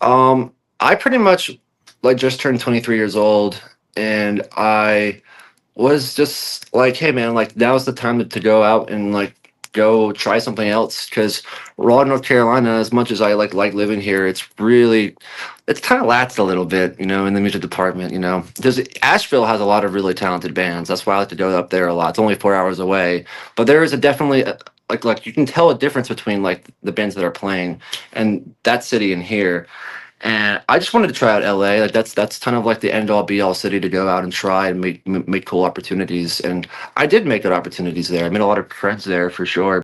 I pretty much like just turned 23 years old, and I was just like, hey man, like now's the time to go out and like go try something else because raw North Carolina, as much as I like living here, it's kind of lacked a little bit, in the music department, because Asheville has a lot of really talented bands. That's why I like to go up there a lot. It's only 4 hours away, but there is a definitely like you can tell a difference between like the bands that are playing and that city and here. And I just wanted to try out LA. Like that's kind of like the end all be all city to go out and try and make cool opportunities. And I did make good opportunities there. I made a lot of friends there for sure.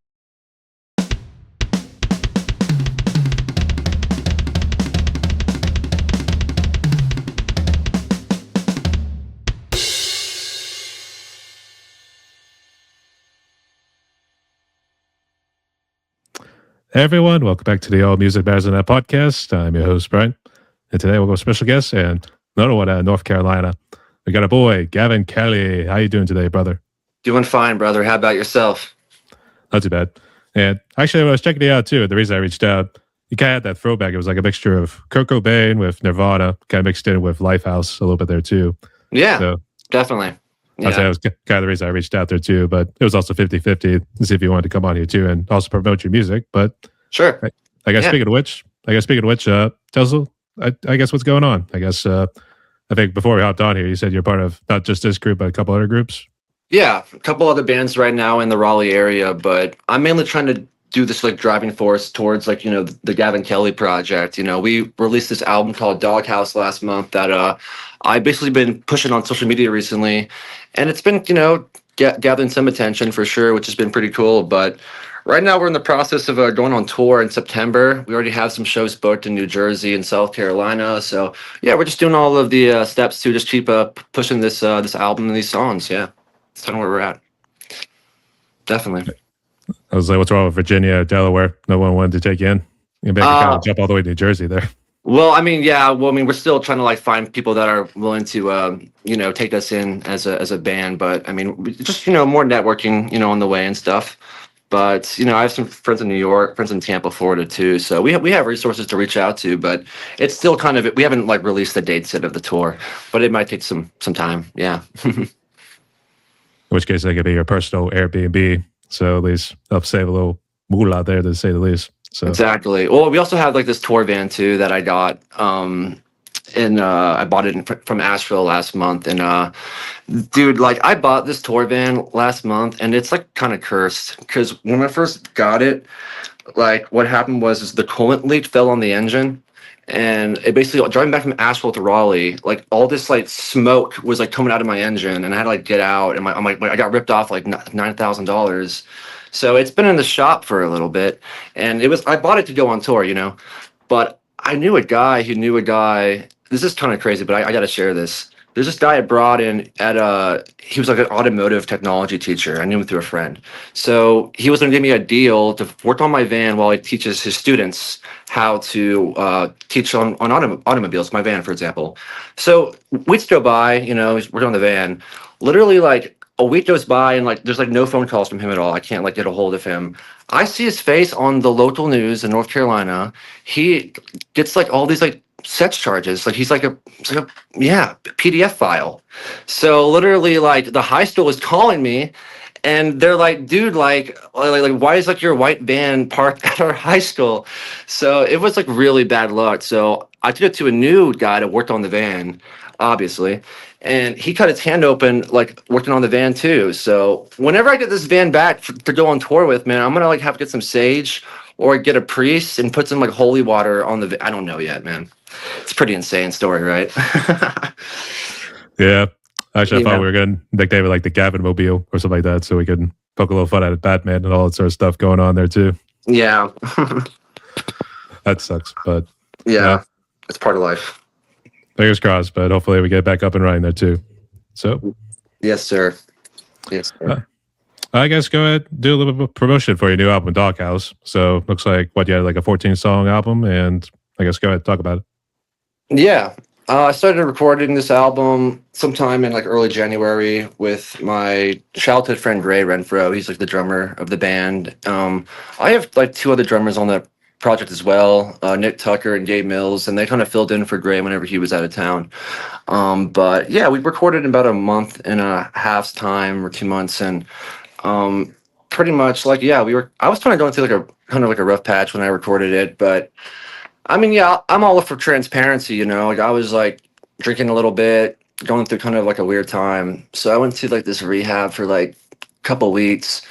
Hey everyone, welcome back to the All Music Matters in That podcast. I'm your host, Brian. And today we'll go special guest and another one out of North Carolina. We got a boy, Gavin Kelly. How you doing today, brother? Doing fine, brother. How about yourself? Not too bad. And actually, I was checking it out too. The reason I reached out, you kind of had that throwback. It was like a mixture of Kurt Cobain with Nirvana, kind of mixed in with Lifehouse a little bit there too. Yeah, So definitely. I'd say that was kind of the reason I reached out there too. But it was also 50-50 to see if you wanted to come on here too and also promote your music. But Sure. I guess Yeah. speaking of which, tell us, I guess what's going on. I guess I think before we hopped on here, you said you're part of not just this group but a couple other groups. Yeah, a couple other bands right now in the Raleigh area, but I'm mainly trying to do this like driving force towards like, the Gavin Kelly project. We released this album called Doghouse last month that I basically been pushing on social media recently, and it's been, gathering some attention for sure, which has been pretty cool. But right now we're in the process of going on tour in September. We already have some shows booked in New Jersey and South Carolina. So yeah, we're just doing all of the steps to just keep pushing this album and these songs. Yeah. That's kind of where we're at. Definitely. I was like, what's wrong with Virginia, Delaware? No one wanted to take you in. You make kind of jump all the way to New Jersey there. Well, I mean, yeah. Well, I mean, we're still trying to like find people that are willing to, take us in as a band. But I mean, just more networking, on the way and stuff. But I have some friends in New York, friends in Tampa, Florida too. So we have resources to reach out to. But it's still kind of we haven't like released the dates yet of the tour. But it might take some time. Yeah. In which case, that could be your personal Airbnb. So at least help save a little moolah there, to say the least. So Exactly. Well, we also have like this tour van too that I got. And I bought it from Asheville last month. And dude, like I bought this tour van last month, and it's like kind of cursed because when I first got it, like what happened was is the coolant leak fell on the engine. And it basically driving back from Asheville to Raleigh, like all this like smoke was like coming out of my engine, and I had to like get out, and I got ripped off like $9,000. So it's been in the shop for a little bit, and I bought it to go on tour, but I knew a guy who knew a guy. This is kind of crazy, but I got to share this. There's this guy I brought in he was like an automotive technology teacher. I knew him through a friend. So he was going to give me a deal to work on my van while he teaches his students how to teach on automobiles, my van, for example. So weeks go by, he's working on the van. Literally like a week goes by and like there's like no phone calls from him at all. I can't like get a hold of him. I see his face on the local news in North Carolina. He gets like all these like sex charges. Like he's like yeah, PDF file. So literally like the high school is calling me, and they're like, dude, like why is like your white van parked at our high school? So it was like really bad luck. So I took it to a new guy that worked on the van, obviously. And he cut his hand open, like working on the van too. So whenever I get this van back to go on tour with, man, I'm gonna like have to get some sage or get a priest and put some like holy water on the. I don't know yet, man. It's a pretty insane story, right? yeah, actually, I thought Yeah. we were going to nickname it like the Gavin Mobile or something like that, so we could poke a little fun at Batman and all that sort of stuff going on there too. Yeah. That sucks, but Yeah, it's part of life. fingers crossed. But hopefully, we get back up and running there too. So, Yes, sir. Yes, sir. I guess go ahead, do a little bit of promotion for your new album, Doghouse. So, looks like you had like a 14-song album, and I guess go ahead, talk about it. Yeah. I started recording this album sometime in like early January with my childhood friend Ray Renfro. He's like the drummer of the band. I have like two other drummers on the project as well, Nick Tucker and Gabe Mills, and they kind of filled in for Gray whenever he was out of town. But yeah, we recorded in about a month and a half's time or 2 months, and um, pretty much like yeah, we were. I was kind of going through like a kind of like a rough patch when I recorded it, but I mean, yeah, I'm all for transparency, you know. Like I was like drinking a little bit, going through kind of like a weird time. So I went to like this rehab for like a couple weeks,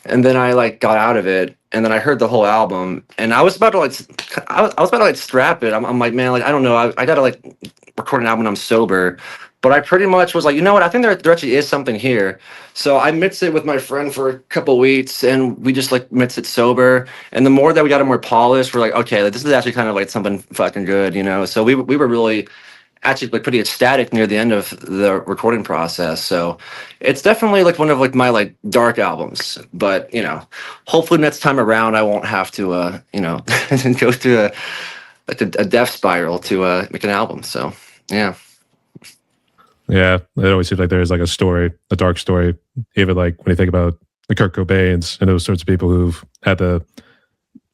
and then I like got out of it, and then I heard the whole album, and I was about to like, I was about to like strap it. I'm like, man, like I don't know, I gotta like record an album when I'm sober. But I pretty much was like, you know what? I think there actually is something here. So I mixed it with my friend for a couple weeks, and we just like mixed it sober. And the more that we got it more polished, we're like, okay, like, this is actually kind of like something fucking good, you know. So we were really actually like pretty ecstatic near the end of the recording process. So it's definitely like one of like my like dark albums. But you know, hopefully next time around I won't have to you know go through a death spiral to make an album. So yeah. Yeah, it always seems like there's like a story, a dark story. Even like when you think about the Kurt Cobains and those sorts of people who've had the,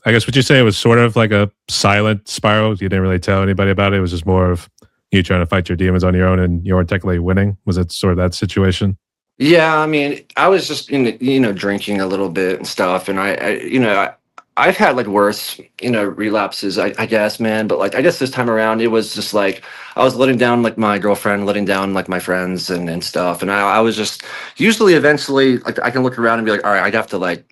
I guess, would you say it was sort of like a silent spiral? You didn't really tell anybody about it. It was just more of you trying to fight your demons on your own, and you weren't technically winning. Was it sort of that situation? Yeah, I mean, I was just you know drinking a little bit and stuff, and I you know I've had like worse you know relapses, I guess, man. But like I guess this time around, it was just like I was letting down like my girlfriend, letting down like my friends and stuff, and I was just usually eventually like I can look around and be like, all right, I have to like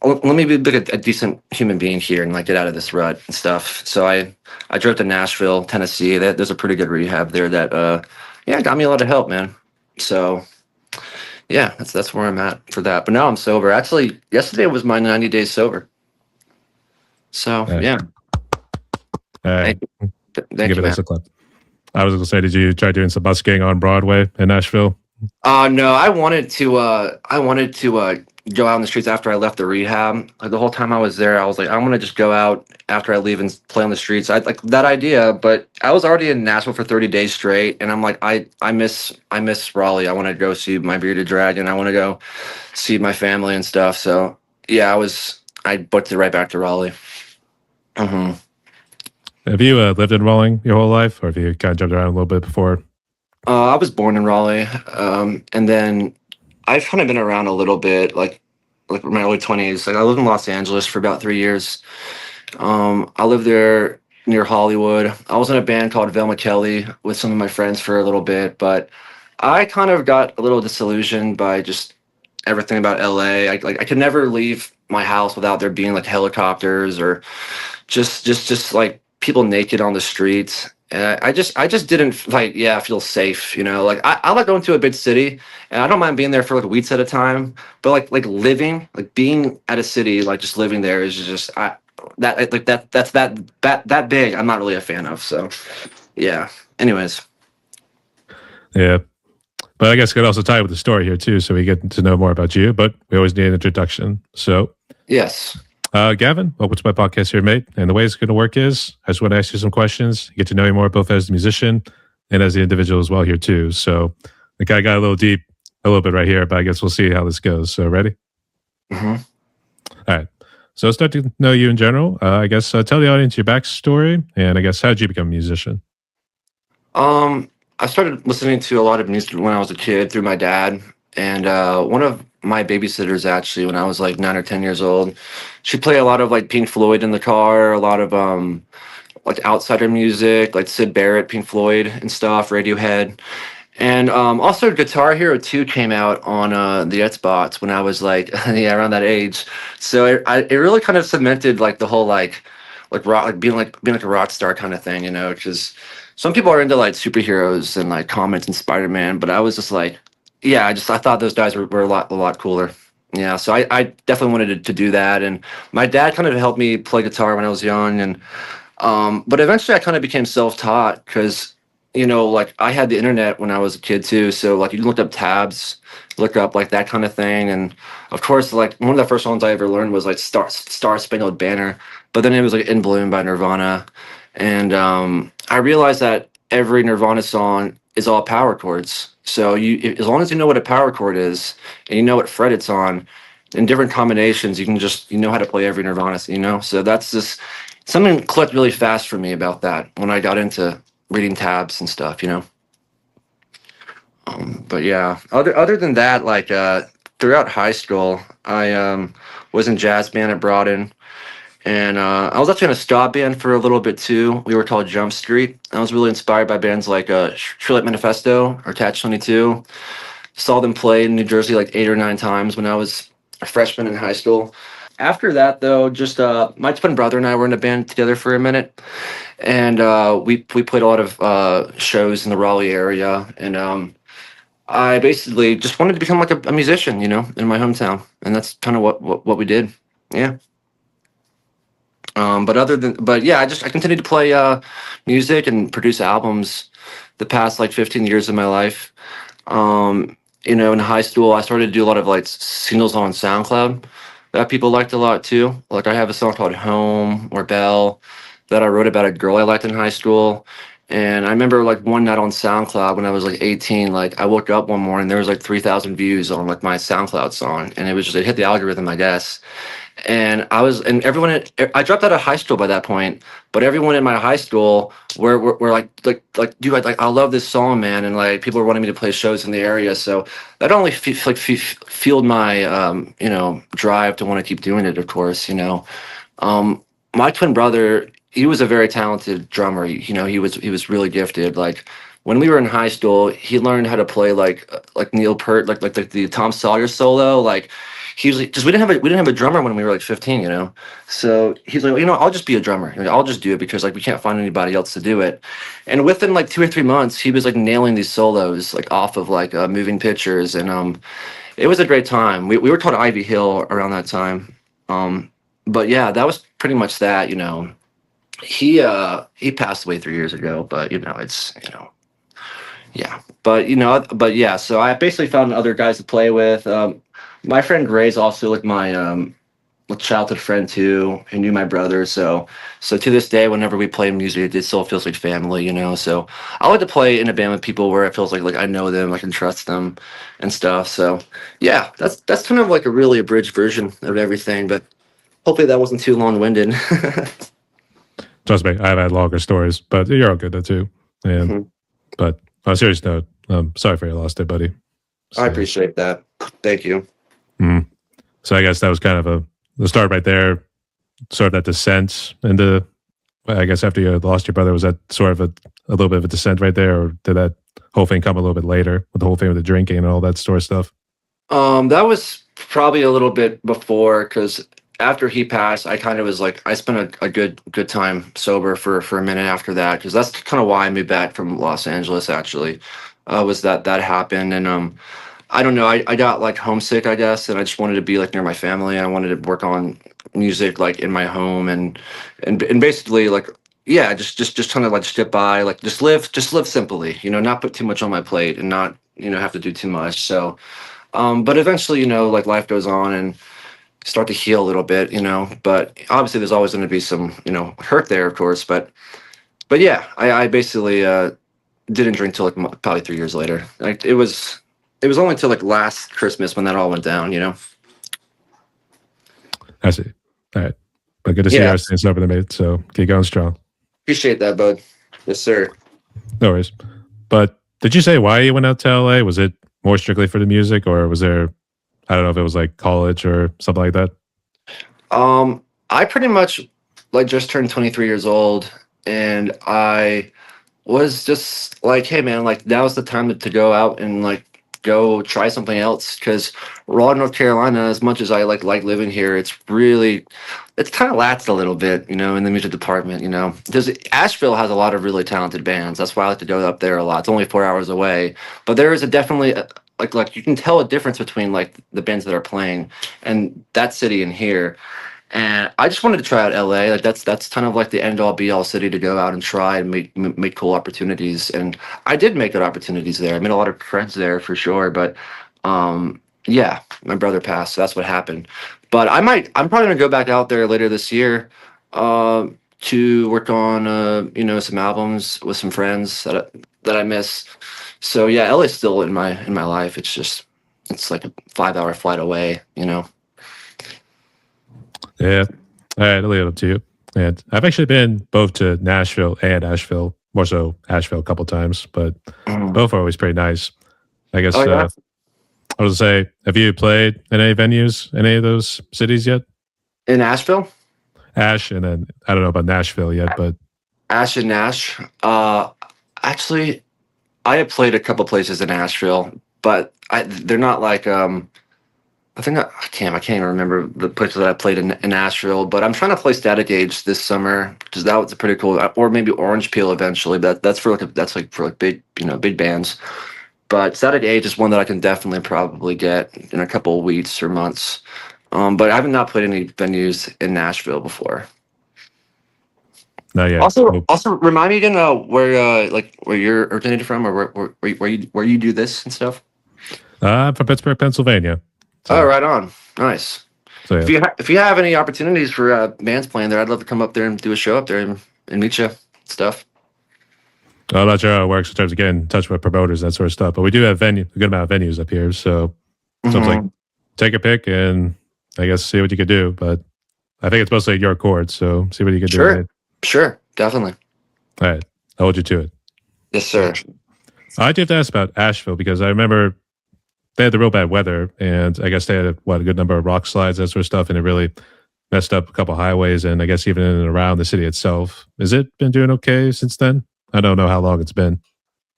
let me be like a decent human being here and like get out of this rut and stuff. So I drove to Nashville, Tennessee. There's a pretty good rehab there that yeah got me a lot of help, man. So. Yeah, that's where I'm at for that. But now I'm sober. Actually, yesterday was my 90 days sober. So Uh, yeah, uh, thank you, thank give you, it man. a clap. I was going to say, did you try doing some busking on Broadway in Nashville? No, I wanted to go out in the streets after I left the rehab. Like the whole time I was there, I was like, I'm gonna just go out after I leave and play on the streets. I like that idea, but I was already in Nashville for 30 days straight, and I'm like, I miss Raleigh. I want to go see my bearded dragon. I want to go see my family and stuff. So yeah, I booked it right back to Raleigh. hmm Have you lived in Raleigh your whole life, or have you kind of jumped around a little bit before? I was born in Raleigh, and then I've kind of been around a little bit, like my early 20s. Like I lived in Los Angeles for about 3 years. I lived there near Hollywood. I was in a band called Velma Kelly with some of my friends for a little bit, but I kind of got a little disillusioned by just everything about LA. I could never leave my house without there being like helicopters or just like people naked on the streets. And I just didn't like yeah feel safe, you know. Like I like going to a big city, and I don't mind being there for like weeks at a time. But like living, like being at a city, like just living there is just that big. I'm not really a fan of. So yeah. Anyways, Yeah, but I guess it could also tie with the story here too, so we get to know more about you. But we always need an introduction. So, yes. Gavin, welcome to my podcast here, mate. And the way it's going to work is I just want to ask you some questions, get to know you more, both as a musician and as the individual as well here too. So, I kind of got a little deep, a little bit right here, but I guess we'll see how this goes. So, ready? hmm All right. So, start to know you in general. I guess tell the audience your backstory, and I guess how did you become a musician? I started listening to a lot of music when I was a kid through my dad, and one of my babysitters actually, when I was like 9 or 10 years old, she'd play a lot of like Pink Floyd in the car, a lot of like outsider music, like Sid Barrett, Pink Floyd and stuff, Radiohead. And also Guitar Hero 2 came out on the Xbox when I was like yeah, around that age. So it really kind of cemented like the whole like rock like being like a rock star kind of thing, you know, because some people are into like superheroes and like comics and Spider-Man, but I was just like, yeah, I thought those guys were a lot cooler. Yeah, so I definitely wanted to do that, and my dad kind of helped me play guitar when I was young, and but eventually I kind of became self-taught because you know like I had the internet when I was a kid too, so like you looked up tabs, look up like that kind of thing, and of course like one of the first songs I ever learned was like Star Spangled Banner, but then it was like In Bloom by Nirvana, and I realized that every Nirvana song is all power chords. So as long as you know what a power chord is and you know what fret it's on, in different combinations, you can just, how to play every Nirvana, So that's just something clicked really fast for me about that when I got into reading tabs and stuff, But yeah, other than that, like throughout high school, I was in jazz band at Broaden, and I was actually in a ska band for a little bit too. We were called Jump Street. I was really inspired by bands like True Light Manifesto or Catch 22. Saw them play in New Jersey like 8 or 9 times when I was a freshman in high school. After that, though, just my twin brother and I were in a band together for a minute, and we played a lot of shows in the Raleigh area, and I basically just wanted to become like a musician, in my hometown, and that's kind of what we did. Yeah. But yeah, I continued to play music and produce albums the past like 15 years of my life. In high school, I started to do a lot of like singles on SoundCloud that people liked a lot too. Like I have a song called Home or Bell that I wrote about a girl I liked in high school. And I remember like one night on SoundCloud when I was like 18, like I woke up one morning, there was like 3,000 views on like my SoundCloud song. And it hit the algorithm, I guess. And I dropped out of high school by that point, but everyone in my high school were like, dude, I love this song, man. And like people were wanting me to play shows in the area. So that only fueled my, drive to want to keep doing it, of course, my twin brother, he was a very talented drummer. He was really gifted. Like when we were in high school, he learned how to play like Neil Peart, like the Tom Sawyer solo. Like he was like, just we didn't have a drummer when we were like 15, So he's like, I'll just be a drummer. I'll just do it because like we can't find anybody else to do it. And within like 2 or 3 months, he was like nailing these solos like off of like moving pictures, and it was a great time. We were taught Ivy Hill around that time. But yeah, that was pretty much that. He passed away 3 years ago, but it's yeah. But yeah. So I basically found other guys to play with. My friend Gray's also like my childhood friend too. He knew my brother, so to this day, whenever we play music, it still feels like family. So I like to play in a band with people where it feels like I know them, I can trust them, and stuff. So yeah, that's kind of like a really abridged version of everything, but hopefully that wasn't too long-winded. Trust me, I've had longer stories, but you're all good though too. And Mhm. but on a serious note, sorry for your loss there, buddy. I appreciate that. Thank you. Mm. So I guess that was kind of the start right there, sort of that descent into. I guess after you lost your brother, was that sort of a little bit of a descent right there, or did that whole thing come a little bit later with the whole thing with the drinking and all that sort of stuff? That was probably a little bit before, because after he passed, I kind of was like, I spent a good time sober for a minute after that, because that's kind of why I moved back from Los Angeles. Actually, was that happened, and I don't know, I got like homesick, I guess, and I just wanted to be like near my family. I wanted to work on music like in my home, and basically like yeah, just trying to like skip by, like just live simply, not put too much on my plate and not have to do too much. So. But eventually, like life goes on and start to heal a little bit, but obviously there's always going to be some, hurt there, of course. But yeah, I basically, didn't drink till like probably 3 years later. Like it was only till like last Christmas when that all went down. I see. All right, but good to see Yeah. you are staying sober, mate. So keep going strong. Appreciate that, bud. Yes, sir. No worries. But did you say why you went out to LA? Was it more strictly for the music, or was there? I don't know if it was like college or something like that. I pretty much like just turned 23 years old, and I was just like, hey man, like now's the time to go out and like go try something else, because Raleigh, North Carolina, as much as I like living here, it's kind of lacked a little bit, in the music department, because Asheville has a lot of really talented bands. That's why I like to go up there a lot. It's only 4 hours away, but there is a definitely like you can tell a difference between like the bands that are playing and that city and here. And I just wanted to try out LA. Like that's kind of like the end all be all city to go out and try and make cool opportunities. And I did make good opportunities there. I made a lot of friends there for sure. But yeah, my brother passed, so that's what happened. But I'm probably gonna go back out there later this year, to work on some albums with some friends that I miss. So yeah, LA's still in my life. It's like a 5-hour flight away. Yeah. All right, I'll leave it up to you. And I've actually been both to Nashville and Asheville, more so Asheville a couple times, but Mhm. both are always pretty nice. I Oh guess yeah, I was gonna say, have you played in any venues in any of those cities yet? in Asheville, Ash, and then I don't know about Nashville yet, but Ash and Nash. Actually, I have played a couple places in Asheville, but they're not like I think I can't even remember the places that I played in Asheville, but I'm trying to play Static Age this summer because that was a pretty cool, or maybe Orange Peel eventually. But that's for that's like for like big big bands. But Static Age is one that I can definitely probably get in a couple of weeks or months. But I have not played any venues in Nashville before. not yet. Also, Well, also remind me again where you're originated from, or where you do this and stuff. I'm from Pittsburgh, Pennsylvania. Oh, So, right on. Nice. so yeah. If you have any opportunities for bands playing there, I'd love to come up there and do a show up there and meet you stuff. I'm not sure how it works in terms of getting in touch with promoters, that sort of stuff, but we do have a good amount of venues up here. So it's like Hmm. take a pick and I guess see what you could do. But I think it's mostly your chord, so see what you can do, Sure, right? sure, definitely. All right, I'll hold you to it. Yes, sir. I do have to ask about Asheville because I remember they had the real bad weather, and I guess they had a good number of rock slides, that sort of stuff, and it really messed up a couple highways, and I guess even in and around the city itself. Has it been doing okay since then? I don't know how long it's been.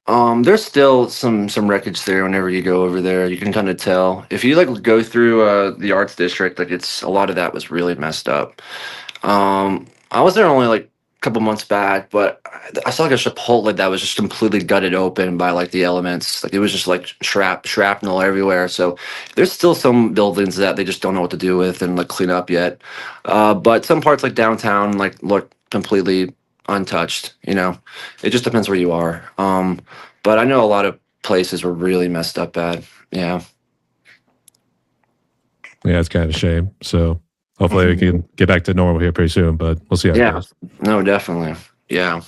There's still some wreckage there. Whenever you go over there, you can kind of tell if you like go through the arts district. Like it's a lot of that was really messed up. I was there only like a couple months back, but I saw like a Chipotle that was just completely gutted open by like the elements. Like it was just like shrapnel everywhere. So there's still some buildings that they just don't know what to do with and like clean up yet. But some parts like downtown like look completely untouched. It just depends where you are. But I know a lot of places were really messed up bad. Yeah. Yeah, it's kind of a shame. So hopefully we Mhm. can get back to normal here pretty soon, but we'll see how it Yeah. goes. No, definitely. Yeah.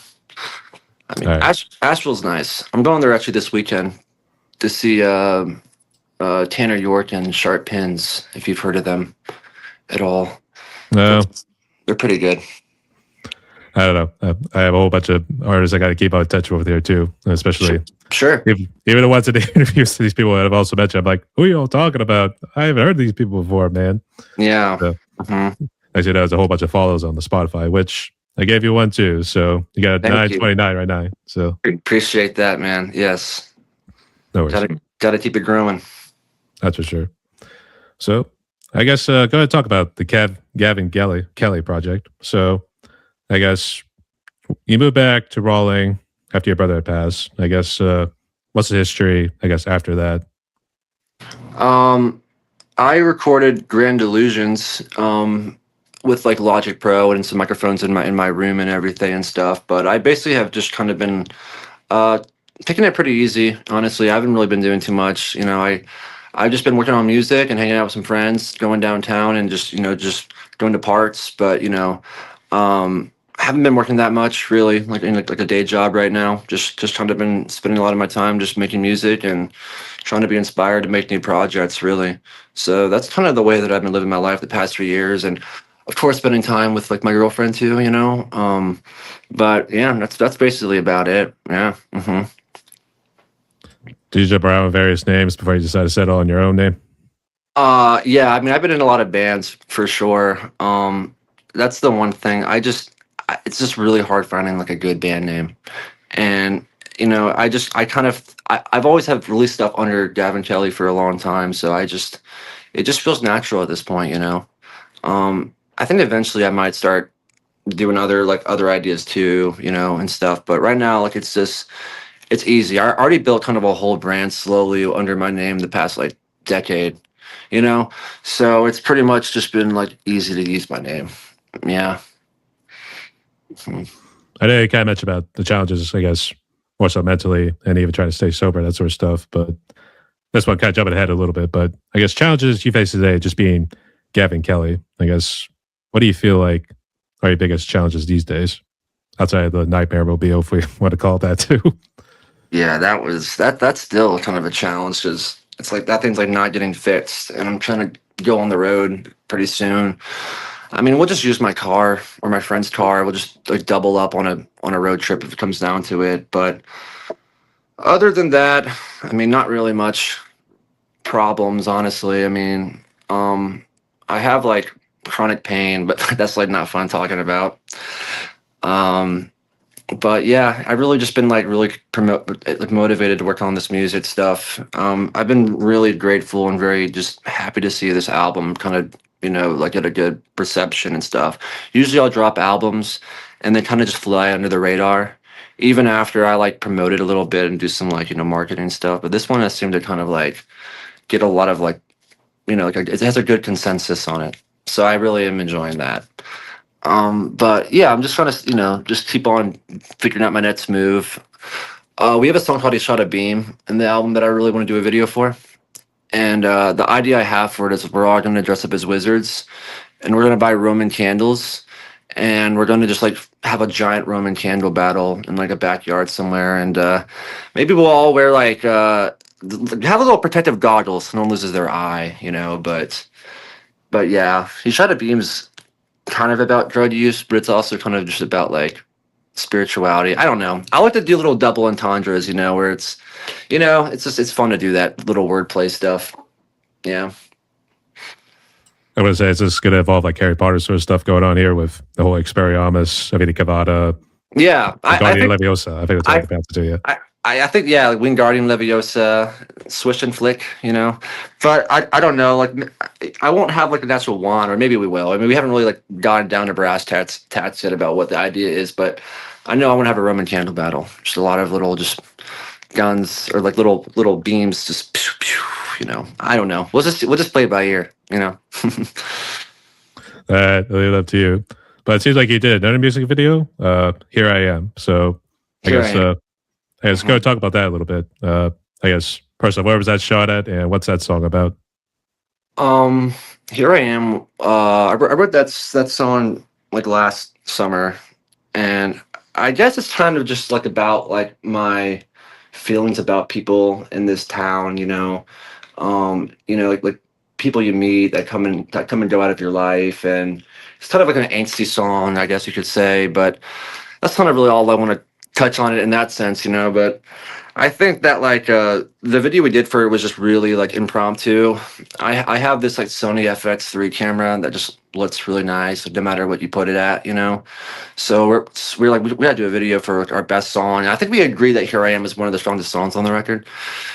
I All mean, right. Asheville's nice. I'm going there actually this weekend to see Tanner York and Sharp Pins, if you've heard of them at all. They're, No, they're pretty good. I don't know. I have a whole bunch of artists I got to keep in touch with here too, Sure. especially Sure. even the ones that they introduced to these people that I've also mentioned. I'm like, who are you all talking about? I haven't heard these people before, man. Yeah. So Hmm. actually, there's a whole bunch of follows on the Spotify, which I gave you one too. So you got Thank you. 929 right now. So Appreciate that, man. Yes. no worries. Gotta keep it growing. That's for sure. So I guess go ahead and talk about the Gavin Kelly project. So I guess you moved back to Rawling after your brother had passed. I guess what's the history? I guess after that. Um, I recorded Grand Illusions with like Logic Pro and some microphones in my room and everything and stuff. But I basically have just kind of been uh, taking it pretty easy. Honestly, I haven't really been doing too much. I've just been working on music and hanging out with some friends, going downtown and just going to parts. But I haven't been working that much really, like in like a day job right now. Just kind of been spending a lot of my time just making music and trying to be inspired to make new projects really. So that's kind of the way that I've been living my life the past 3 years, and of course spending time with like my girlfriend too. But yeah, that's basically about it. Yeah. Did you jump around with various names before you decided to settle on your own name? Yeah, I mean I've been in a lot of bands for sure. That's the one thing. It's just really hard finding like a good band name. And I've always have released stuff under Gavin Kelly for a long time, so it just feels natural at this point. I think eventually I might start doing other ideas too, and stuff. But right now, like it's easy. I already built kind of a whole brand slowly under my name the past like decade, you know. So it's pretty much just been like easy to use my name. Yeah. Mhm. I know you kind of mentioned about the challenges, I guess, more so mentally and even trying to stay sober, that sort of stuff. But this one kind of jumping ahead a little bit. But I guess challenges you face today, just being Gavin Kelly, I guess, what do you feel like are your biggest challenges these days? Outside of the nightmare mobile, if we want to call it that too. Yeah, that's still kind of a challenge because it's like that thing's like not getting fixed, and I'm trying to go on the road pretty soon. I mean, we'll just use my car or my friend's car. We'll just like double up on a road trip if it comes down to it. But other than that, I mean, not really much problems, honestly. I mean, I have like chronic pain, but that's like not fun talking about. Um, but yeah, I've really just been like really like motivated to work on this music stuff. I've been really grateful and very just happy to see this album kind of, like get a good perception and stuff. Usually I'll drop albums and they kind of just fly under the radar, even after I like promote it a little bit and do some like, marketing stuff. But this one has seemed to kind of like get a lot of like, like it has a good consensus on it. So I really am enjoying that. But yeah, I'm just trying to, just keep on figuring out my next move. We have a song called "He Shot a Beam" in the album that I really want to do a video for. And the idea I have for it is we're all going to dress up as wizards, and we're going to buy Roman candles, and we're going to just like have a giant Roman candle battle in like a backyard somewhere, and maybe we'll all wear like have a little protective goggles so no one loses their eye, But yeah, "He Shot a Beam's kind of about drug use, but it's also kind of just about like spirituality. I don't know. I like to do little double entendres, where it's fun to do that little wordplay stuff. Yeah. I would say it's just going to involve like Harry Potter sort of stuff going on here with the whole Expelliarmus, Avada Kedavra, Yeah. I Guardian think Leviosa. I think that's what I'm about to do. Yeah. I think yeah, like Wingardium Leviosa, swish and flick, But I don't know, like I won't have like an actual wand, or maybe we will. I mean, we haven't really like gotten down to brass tats yet about what the idea is, but I know I want to have a Roman candle battle. Just a lot of little just guns or like little beams, just pew, pew, I don't know. We'll just play it by ear. I'll leave it up to you. But it seems like you did another music video. Here I am. So I Here I guess am. hey, let's go talk about that a little bit. I guess first off, where was that shot at, and what's that song about? Here I am. I wrote that song like last summer, and I guess it's kind of just like about like my feelings about people in this town. Like people you meet that come and go out of your life, and it's kind of like an angsty song, I guess you could say. But that's kind of really all I want to touch on it in that sense. But I think that like the video we did for it was just really like impromptu. I have this like Sony FX3 camera that just looks really nice no matter what you put it at. So we're like we gotta do a video for our best song. And I think we agree that "Here I Am" is one of the strongest songs on the record.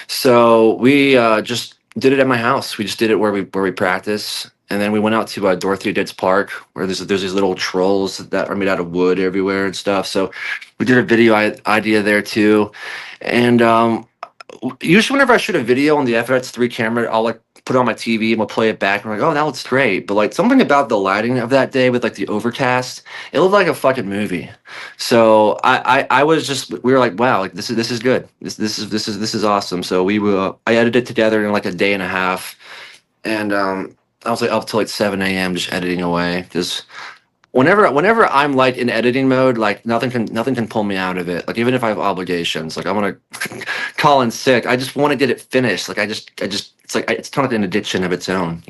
So we just did it at my house. We just did it where we practice. And then we went out to Dorothy Ditz Park, where there's these little trolls that are made out of wood everywhere and stuff. So we did a video idea there too. And usually whenever I shoot a video on the FX3 camera, I'll like put it on my TV and we'll play it back. And we're like, oh, that looks great. But like something about the lighting of that day with like the overcast, it looked like a fucking movie. So I was just, we were like, wow, like this is good. This is awesome. So I edited it together in like a day and a half. And I was like up till like 7 a.m. just editing away. Because whenever I'm like in editing mode, like nothing can pull me out of it. Like even if I have obligations, like I want to call in sick, I just want to get it finished. Like I just it's like it's kind of like an addiction of its own.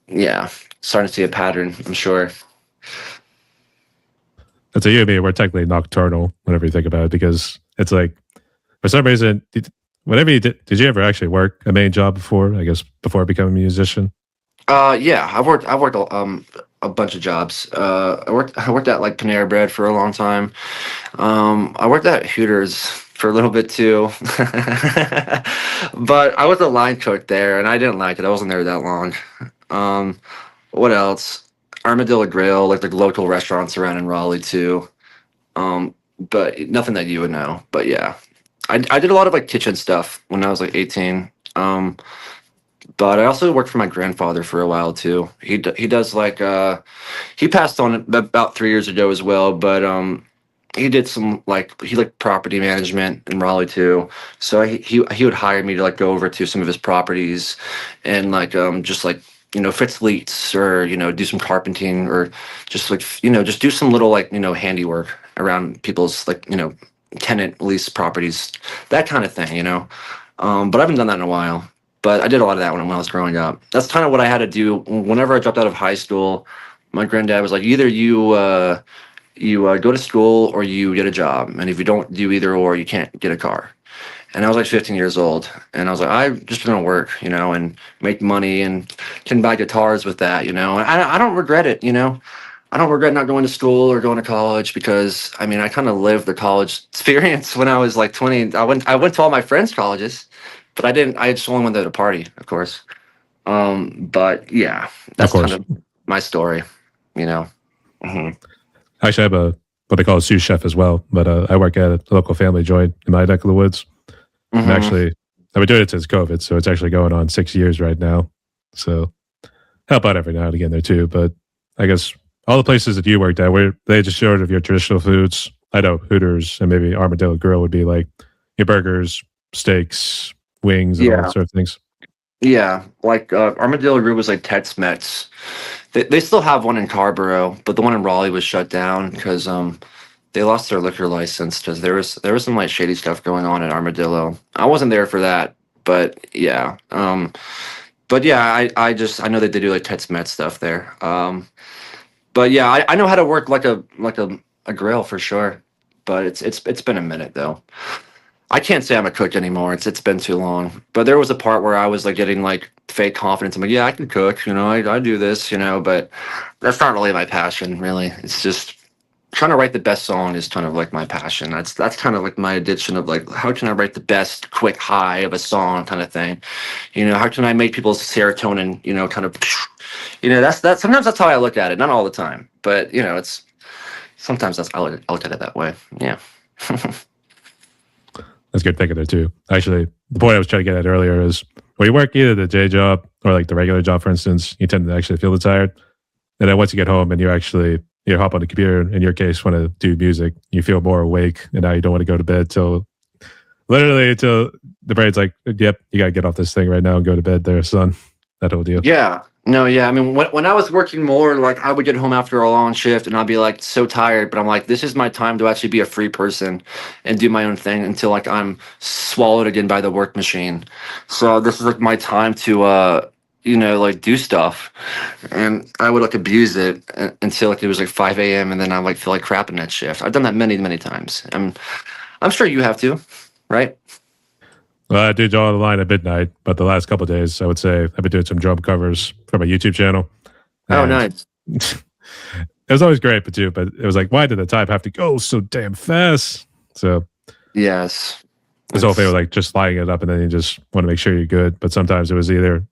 Yeah, starting to see a pattern, I'm sure. That's a you and me. We're technically nocturnal whenever you think about it, because it's like for some reason, whenever you did you ever actually work a main job before? I guess before becoming a musician. Yeah, I've worked a bunch of jobs. I worked at like Panera Bread for a long time. I worked at Hooters for a little bit too. But I was a line cook there and I didn't like it. I wasn't there that long. Um, what else? Armadillo Grill, like the local restaurants around in Raleigh too. But nothing that you would know. But yeah, I did a lot of like kitchen stuff when I was like 18. But I also worked for my grandfather for a while too. He does like he passed on about 3 years ago as well. But he did some like he like property management in Raleigh too. So he would hire me to like go over to some of his properties and like just like fix leaks or do some carpenting or just like just do some little like handiwork around people's like tenant lease properties, that kind of thing. But I haven't done that in a while. But I did a lot of that when I was growing up. That's kind of what I had to do whenever I dropped out of high school. My granddad was like, either you go to school or you get a job, and if you don't do either or, you can't get a car. And I was like 15 years old, and I was like, I'm just gonna work, and make money and can buy guitars with that, And I don't regret it, I don't regret not going to school or going to college because I mean I kind of lived the college experience when I was like 20. I went to all my friends' colleges, but I didn't. I just only went there to party, of course. But yeah, Of that's kind course. of my story, you know. Hmm. Actually, I have a what they call a sous chef as well, but I work at a local family joint in my neck of the woods. And Hmm. actually, I've been doing it since COVID, so it's actually going on 6 years right now. So help out every now and again there too. But I guess all the places that you worked at, were they just short of your traditional foods? I know Hooters and maybe Armadillo Grill would be like your burgers, steaks, wings, and all Yeah, sort of things. yeah. Like Armadillo Root was like Tex-Mex. They still have one in Carborough, but the one in Raleigh was shut down because they lost their liquor license because there was some like shady stuff going on at Armadillo. I wasn't there for that, but yeah. But yeah, I know that they do like Tex-Mex stuff there. But yeah, I know how to work like a grill for sure. But it's been a minute though. I can't say I'm a cook anymore. It's been too long. But there was a part where I was like getting like fake confidence. I'm like, yeah, I can cook. I do this. But that's not really my passion. Really, it's just trying to write the best song is kind of like my passion. That's kind of like my addiction of like how can I write the best quick high of a song kind of thing. How can I make people's serotonin kind of that's sometimes that's how I look at it. Not all the time, but it's sometimes I look at it that way. Yeah. That's good thinking there too. Actually, the point I was trying to get at earlier is when you work either the day job or like the regular job, for instance, you tend to actually feel tired. And then once you get home and you actually hop on the computer, in your case, want to do music, you feel more awake, and now you don't want to go to bed till literally until the brain's like, "Yep, you gotta get off this thing right now and go to bed, there, son." That whole deal. Yeah. No, yeah. I mean, when I was working more, like I would get home after a long shift and I'd be like so tired, but I'm like, this is my time to actually be a free person and do my own thing until like I'm swallowed again by the work machine. So this is like my time to like do stuff. And I would like abuse it until like it was like 5 a.m. and then I like feel like crap in that shift. I've done that many, many times. I'm sure you have to, right? Well, I do draw the line at midnight, but the last couple of days, I would say I've been doing some drum covers for my YouTube channel, Oh, and nice. it was always great, but it was like, why did the time have to go so damn fast? So Yes. this whole thing was It's like just lining it up, and then you just want to make sure you're good. But sometimes it was either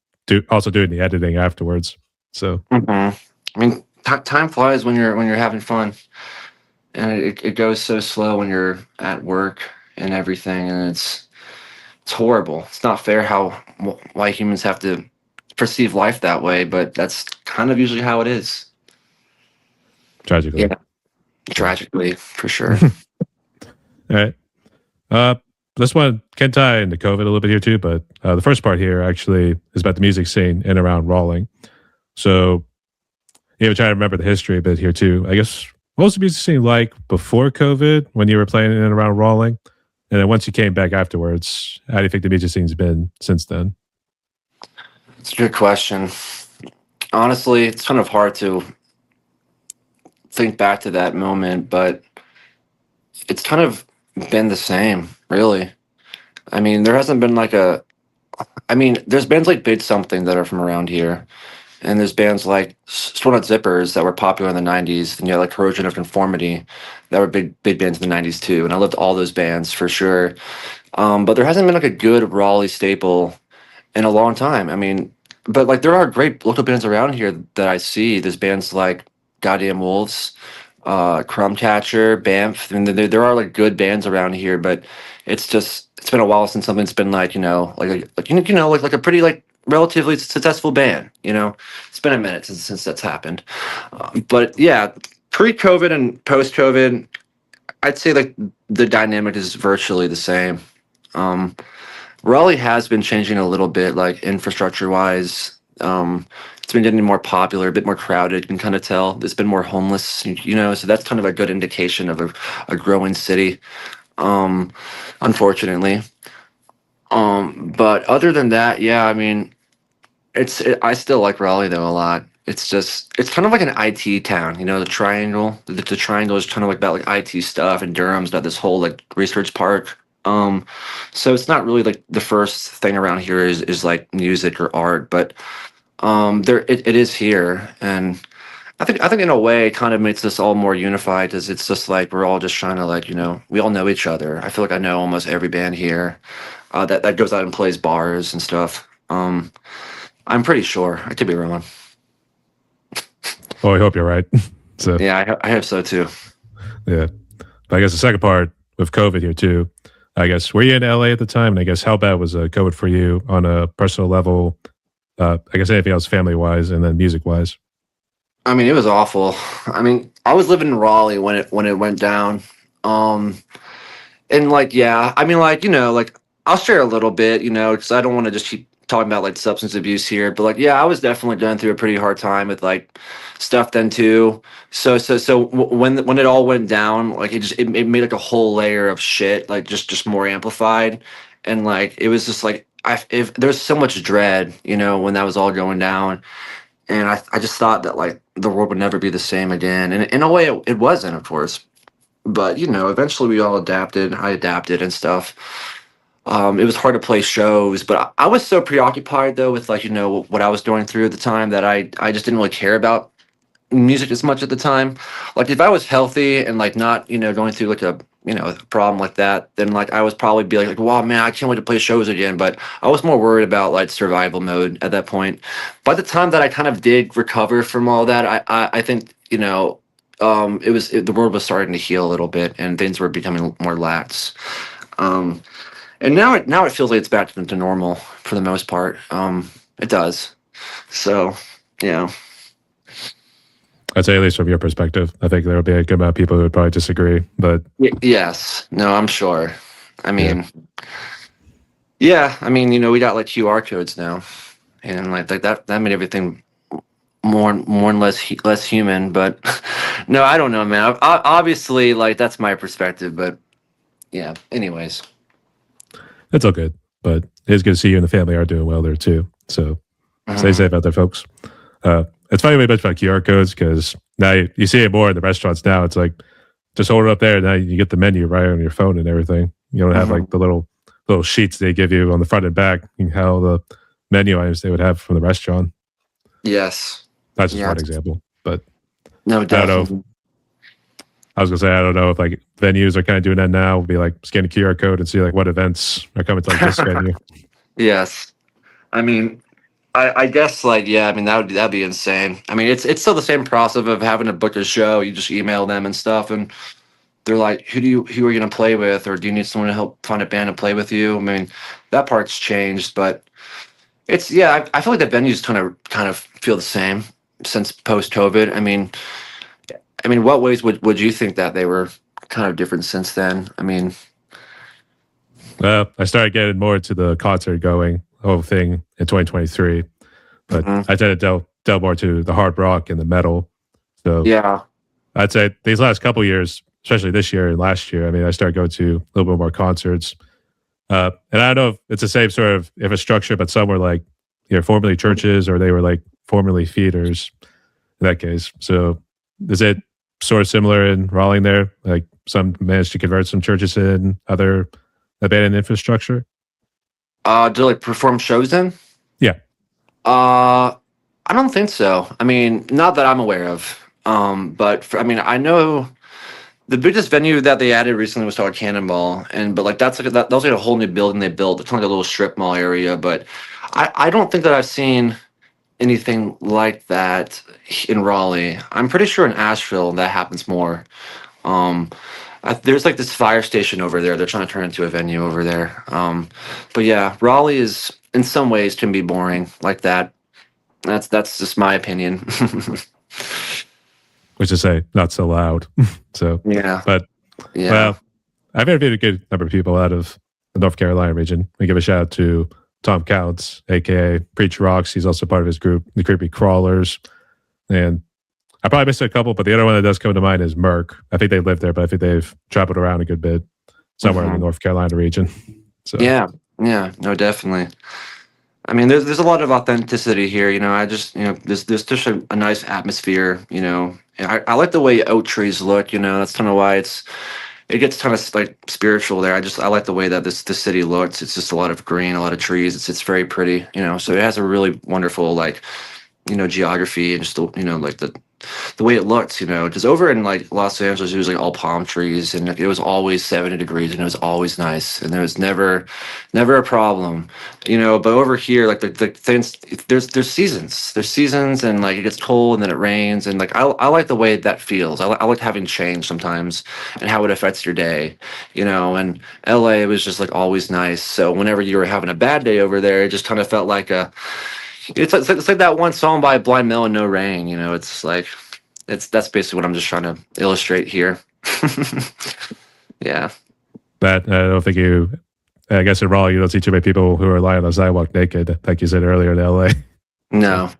also doing the editing afterwards. So I mean, time flies when you're having fun, and it goes so slow when you're at work and everything, and it's horrible. It's not fair how why humans have to perceive life that way, but that's kind of usually how it is. tragically, Yeah, so. tragically, for sure. All right. Uh, this one can tie into COVID a little bit here too, but the first part here actually is about the music scene in and around Rawling. So, trying to remember the history a bit here too. I guess what was the music scene like before COVID when you were playing in and around Rawling? And then once you came back afterwards, how do you think the music scene's been since then? It's a good question. Honestly, it's kind of hard to think back to that moment, but it's kind of been the same, really. I mean, there hasn't been like a. I mean, there's bands like Big Something that are from around here. And there's bands like Sworn Out Zippers that were popular in the 90s. And you had like Corrosion of Conformity that were big bands in the 90s too. And I loved all those bands for sure. But there hasn't been like a good Raleigh staple in a long time. I mean, but like there are great local bands around here that I see. There's bands like Goddamn Wolves, Crumb Catcher, Banff. I mean, there are like good bands around here, but it's been a while since something's been like like a pretty like relatively successful band. It's been a minute since that's happened. But yeah, pre-COVID and post-COVID, I'd say like the dynamic is virtually the same. Um, Raleigh has been changing a little bit, like infrastructure wise. It's been getting more popular, a bit more crowded. You can kind of tell there's been more homeless, so that's kind of a good indication of a growing city. Um, Unfortunately, But other than that, yeah, I mean, I still like Raleigh though a lot. It's kind of like an IT town, you know, the Triangle. The Triangle is kind of like about like IT stuff, and Durham's got this whole like research park. So it's not really like the first thing around here is like music or art, but it is here, and I think in a way it kind of makes us all more unified because it's just like we're all just trying to like, you know, we all know each other. I feel like I know almost every band here that goes out and plays bars and stuff. I'm pretty sure. I could be wrong. Well, I hope you're right. So Yeah, I hope so too. yeah, but I guess the second part with COVID here too. I guess were you in LA at the time? And I guess how bad was COVID for you on a personal level? I guess anything else family wise and then music wise. I mean, it was awful. I mean, I was living in Raleigh when it went down. Um, and like, yeah, I mean, like, you know, like I'll share a little bit, you know, because I don't want to just keep talking about like substance abuse here. But like, yeah, I was definitely going through a pretty hard time with like stuff then too. When it all went down, like it made like a whole layer of shit, like just more amplified, and like it was just like if there was so much dread, you know, when that was all going down, and I just thought that like the world would never be the same again, and in a way it wasn't, of course, but you know, eventually we all adapted. I adapted and stuff. It was hard to play shows, but I was so preoccupied though with like, you know, what I was going through at the time that I just didn't really care about music as much at the time. Like if I was healthy and like not, you know, going through like a, you know, a problem like that, then like I was probably be like, wow, man, I can't wait to play shows again. But I was more worried about like survival mode at that point. By the time that I kind of did recover from all that, I think, you know, the world was starting to heal a little bit and things were becoming more lax. Um, and now it feels like it's back to normal for the most part. It does. So, yeah. I'd say at least from your perspective, I think there will be a good amount of people who would probably disagree. But Yes. No, I'm sure. I yeah, mean, yeah. I mean, you know, we got like QR codes now, and like that made everything more and less human. But no, I don't know, man. Obviously, like that's my perspective. But yeah. Anyways. it's all good. But it's good to see you and the family are doing well there too. So stay Mhm. safe out there, folks. It's funny we mentioned about QR codes because now you see it more in the restaurants now. It's like just hold it up there. Now you get the menu right on your phone and everything. You don't have like Mhm. the little sheets they give you on the front and back, and how the menu items they would have from the restaurant. Yes. That's just Yeah. one example. But No, I don't know. definitely. I was gonna say I don't know if like venues are kind of doing that now. We'll be like scan a QR code and see like what events are coming to like this venue. Yes. I mean, I guess like yeah. I mean that'd be insane. I mean it's still the same process of having to book a show. You just email them and stuff, and they're like, who are you gonna play with, or do you need someone to help find a band to play with you? I mean, that part's changed, but it's yeah. I feel like the venues kind of feel the same since post COVID. I mean, what ways would you think that they were kind of different since then? I mean, Well, I started getting more into the concert going whole thing in 2023, but mhm. I tend to delve more to the hard rock and the metal. So Yeah, I'd say these last couple years, especially this year and last year, I mean, I started going to a little bit more concerts. And I don't know if it's the same sort of infrastructure, but some were like, formerly churches or they were like formerly theaters in that case. So is it sort of similar in Raleigh there? Like some managed to convert some churches in, other abandoned infrastructure? do like perform shows then? Yeah. Uh, I don't think so. I mean, not that I'm aware of. But I mean, I know the biggest venue that they added recently was called Cannonball, and but like that was like a whole new building they built. It's kind of like a little strip mall area, but I don't think that I've seen anything like that in Raleigh. I'm pretty sure in Asheville that happens more. Um, there's like this fire station over there. They're trying to turn into a venue over there. But yeah, Raleigh is in some ways can be boring like that. That's just my opinion. Which is say not so loud. So, Yeah, but yeah. well, I've interviewed a good number of people out of the North Carolina region. We give a shout out to Tom Counts, aka Preach Rocks. He's also part of his group, the Creepy Crawlers. And I probably missed a couple, but the other one that does come to mind is Merck. I think they live there, but I think they've traveled around a good bit somewhere in the Mhm. North Carolina region. So Yeah. Yeah, no, definitely. I mean, there's a lot of authenticity here. I just there's just a nice atmosphere. And I like the way oak trees look. That's kind of why it gets kind of like spiritual there. I like the way that this city looks. It's just a lot of green, a lot of trees. It's very pretty. So it has a really wonderful like geography and just like the way it looks, because over in like Los Angeles, it was like all palm trees and it was always 70 degrees and it was always nice and there was never a problem, but over here, like the things, there's seasons and like it gets cold and then it rains and like I like the way that feels. I like having change sometimes and how it affects your day, and LA was just like always nice. So whenever you were having a bad day over there, it just kind of felt like it's like that one song by Blind Melon, No Rain. It's like that's basically what I'm just trying to illustrate here. Yeah. But I don't think you. I guess in Raleigh, you don't see too many people who are lying on the sidewalk naked, like you said earlier in LA. No,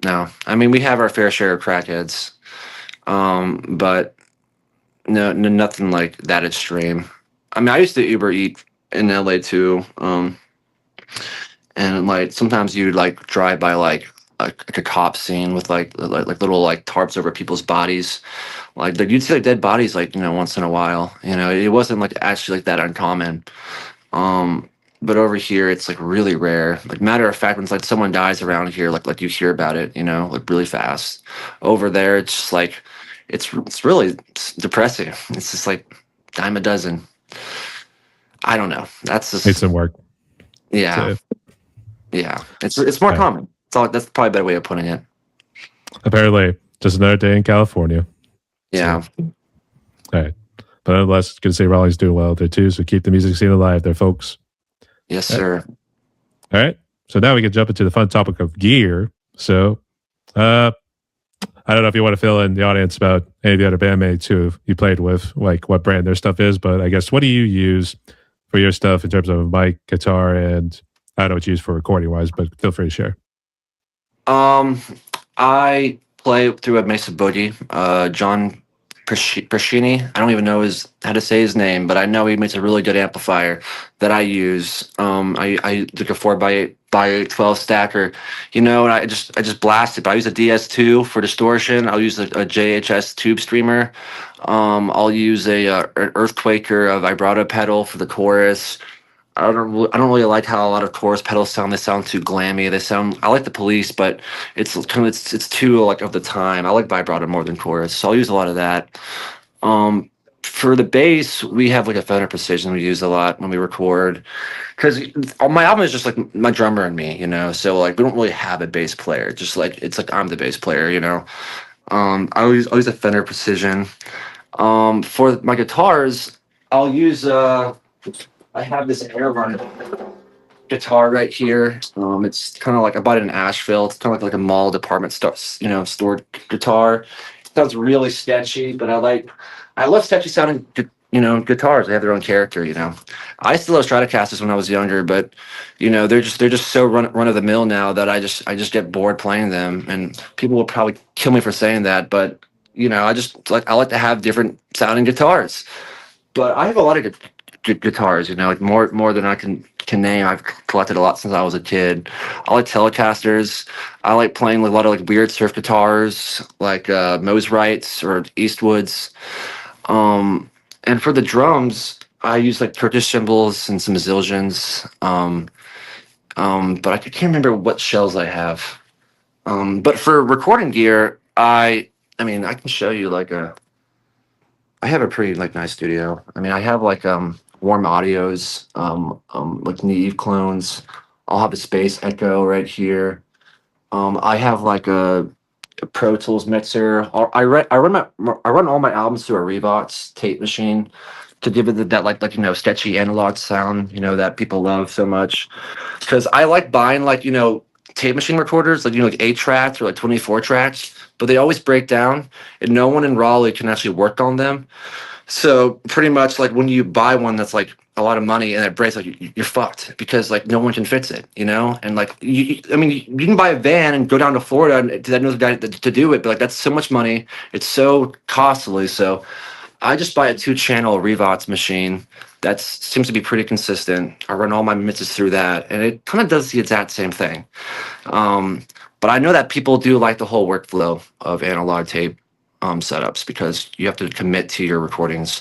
no. I mean, we have our fair share of crackheads, but no, nothing like that extreme. I mean, I used to Uber eat in LA too, and like sometimes you'd like drive by like a cop scene with like little like tarps over people's bodies. Like you'd see like dead bodies like once in a while. It wasn't like actually like that uncommon. Um, but over here it's like really rare. Like matter of fact, when it's like someone dies around here, like you hear about it, like really fast. Over there, it's just like it's really depressing. It's just like dime a dozen. I don't know. That's Need just some work. yeah, So, yeah. It's more right. common. That's probably a better way of putting it. Apparently, just another day in California. Yeah. So, all right. But nonetheless, good to say Raleigh's doing well there too. So keep the music scene alive there, folks. Yes, All right. sir. All right. So now we can jump into the fun topic of gear. So, I don't know if you want to fill in the audience about any of the other bandmates who you played with, like what brand their stuff is, but I guess what do you use for your stuff in terms of mic, guitar, and I don't know what you use for recording wise, but feel free to share. I play through a Mesa Boogie, John Prashini. I don't even know how to say his name, but I know he makes a really good amplifier that I use. I took a 4x8 12 stacker, and I just blast it. But I use a DS2 for distortion. I'll use a JHS tube streamer. I'll use an Earthquaker, a vibrato pedal for the chorus. I don't really like how a lot of chorus pedals sound. They sound too glammy. I like the Police, but it's too like of the time. I like vibrato more than chorus, so I'll use a lot of that. Um, for the bass, we have like a Fender Precision we use a lot when we record, because my album is just like my drummer and me, So like we don't really have a bass player. Just like it's like I'm the bass player. I use a Fender Precision. For my guitars, I'll use I have this Air Run guitar right here. It's kind of like I bought it in Asheville. It's kind of like a mall department store guitar. It sounds really sketchy, but I love sketchy sounding guitars. They have their own character. I still love Stratocasters when I was younger, but they're just so run of the mill now that I just get bored playing them, and people will probably kill me for saying that, but I like to have different sounding guitars. But I have a lot of guitars, like more than I can name. I've collected a lot since I was a kid. I like Telecasters. I like playing with a lot of like weird surf guitars, like Mosrites or Eastwoods. And for the drums, I use like Turkish cymbals and some Zildjians. But I can't remember what shells I have. But for recording gear, I mean, I can show you I have a pretty like nice studio. I mean, I have like Warm Audios, like Neve clones. I'll have a Space Echo right here. I have like a Pro Tools mixer. I run all my albums through a Revox tape machine to give it that like sketchy analog sound that people love so much. Because I like buying like tape machine recorders like 8 tracks or like 24 tracks, but they always break down, and no one in Raleigh can actually work on them. So pretty much like when you buy one that's like a lot of money and it breaks, like you're fucked because like no one can fix it. And like I mean, you can buy a van and go down to Florida and to that another guy to do it, but like that's so much money. It's so costly. So I just buy a 2-channel Revox machine that seems to be pretty consistent. I run all my mixes through that, and it kind of does the exact same thing. Um, but I know that people do like the whole workflow of analog tape setups because you have to commit to your recordings